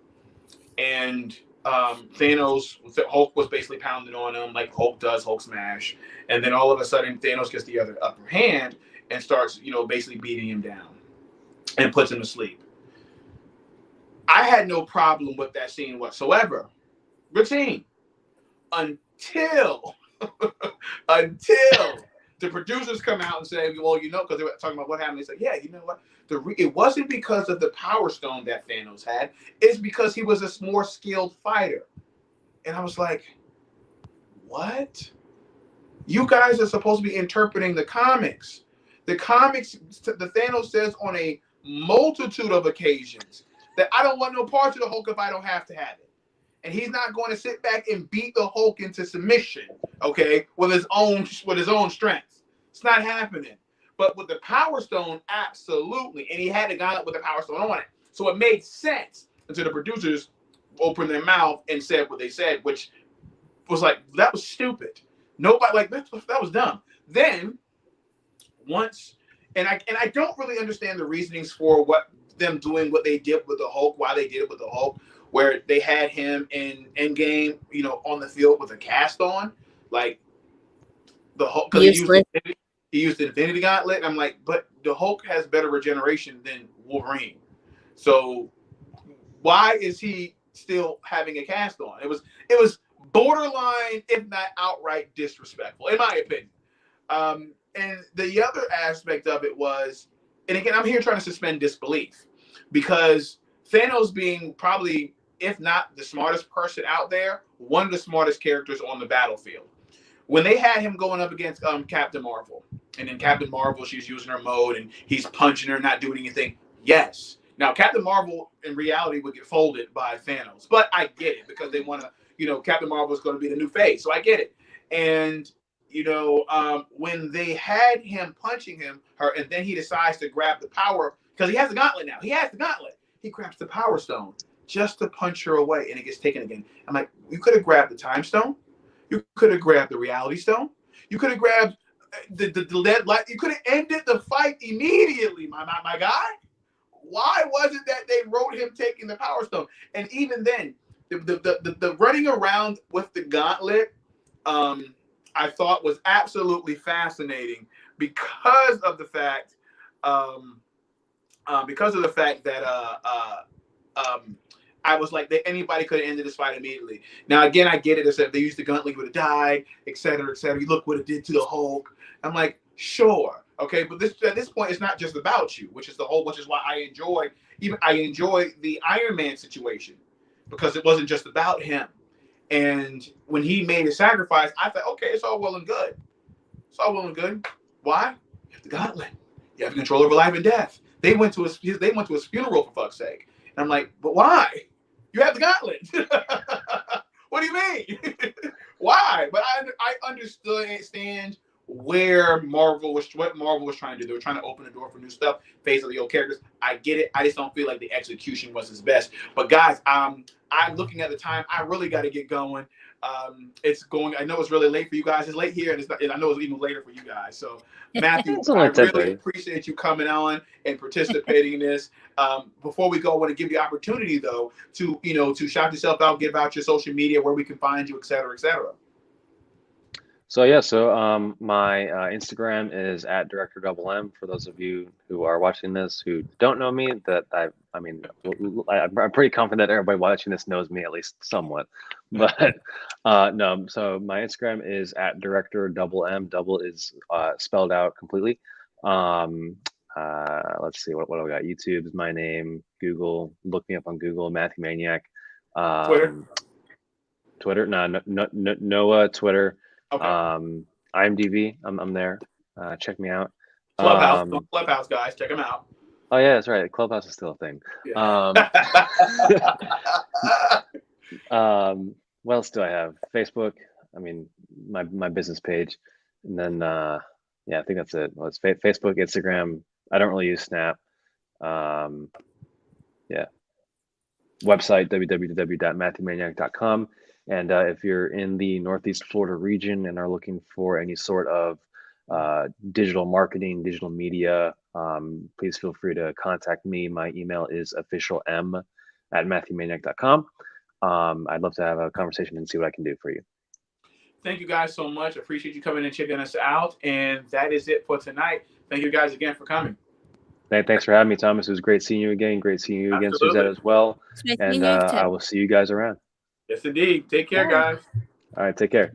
and Hulk was basically pounding on him like Hulk does, Hulk smash, and then all of a sudden Thanos gets the other upper hand and starts, you know, basically beating him down and puts him to sleep. I had no problem with that scene whatsoever. Routine. Until the producers come out and say, well, you know, because they were talking about what happened. They said, yeah, you know what? It wasn't because of the Power Stone that Thanos had. It's because he was a more skilled fighter. And I was like, what? You guys are supposed to be interpreting the comics. The comics, the Thanos says on a multitude of occasions that I don't want no parts of the Hulk if I don't have to have it. And he's not going to sit back and beat the Hulk into submission, okay, with his own strength. It's not happening. But with the Power Stone, absolutely. And he had a guy with the Power Stone on it. So it made sense until the producers opened their mouth and said what they said, which was like, that was stupid. Nobody, like, that was dumb. Then once, and I don't really understand the reasonings for them doing what they did with the Hulk, why they did it with the Hulk, where they had him in Endgame, you know, on the field with a cast on, like the Hulk, because he used the Infinity Gauntlet. And I'm like, but the Hulk has better regeneration than Wolverine, so why is he still having a cast on? It was borderline, if not outright disrespectful, in my opinion. And the other aspect of it was, and again, I'm here trying to suspend disbelief, because Thanos, being probably, if not the smartest person out there, one of the smartest characters on the battlefield. When they had him going up against Captain Marvel, and then Captain Marvel, she's using her mode, and he's punching her, not doing anything. Yes. Now, Captain Marvel, in reality, would get folded by Thanos. But I get it, because they want to, you know, Captain Marvel is going to be the new face. So I get it. And when they had him punching her, and then he decides to grab the power because he has the gauntlet now. He has the gauntlet. He grabs the power stone just to punch her away, and it gets taken again. I'm like, you could have grabbed the time stone. You could have grabbed the reality stone. You could have grabbed the lead light. You could have ended the fight immediately, my guy. Why was it that they wrote him taking the power stone? And even then, the running around with the gauntlet, I thought was absolutely fascinating because of the fact, that I was like, that anybody could have ended this fight immediately. Now, again, I get it. If they used the gauntlet, he would have died, et cetera, et cetera. You look what it did to the Hulk. I'm like, sure, okay, but at this point, it's not just about you, which is why I enjoy the Iron Man situation, because it wasn't just about him. And when he made his sacrifice, I thought, okay, it's all well and good. It's all well and good. Why? You have the gauntlet. You have control over life and death. They went to his funeral, for fuck's sake. And I'm like, but why? You have the gauntlet. What do you mean? Why? But I understand what Marvel was trying to do. They were trying to open the door for new stuff, phase of the old characters. I get it. I just don't feel like the execution was his best. But guys, I'm looking at the time. I really got to get going. It's going. I know it's really late for you guys. It's late here, and I know it's even later for you guys. So, Matthew, I really appreciate you coming on and participating in this. Before we go, I want to give you the opportunity, though, to shout yourself out, give out your social media, where we can find you, et cetera, et cetera. So my Instagram is @director_M. For those of you who are watching this who don't know me, I'm pretty confident that everybody watching this knows me at least somewhat. But no, so my Instagram is @director_M. Double is spelled out completely. Let's see, what do we got? YouTube is my name. Google, look me up on Google, Matthew Manyak. Twitter, no, Twitter. Okay. IMDb, I'm there. Check me out. Clubhouse, guys, check them out. Oh yeah, that's right. Clubhouse is still a thing. Yeah. What else do I have? Facebook. I mean, my business page, and then I think that's it. Well, it's Facebook, Instagram. I don't really use Snap. Website www.matthewmaniac.com. And if you're in the Northeast Florida region and are looking for any sort of digital marketing, digital media, please feel free to contact me. My email is officialm@matthewmaniac.com. I'd love to have a conversation and see what I can do for you. Thank you guys so much. Appreciate you coming and checking us out. And that is it for tonight. Thank you guys again for coming. Thanks for having me, Thomas. It was great seeing you again. Great seeing you again, Suzette, as well. And I will see you guys around. Yes, indeed. Take care, guys. All right, take care.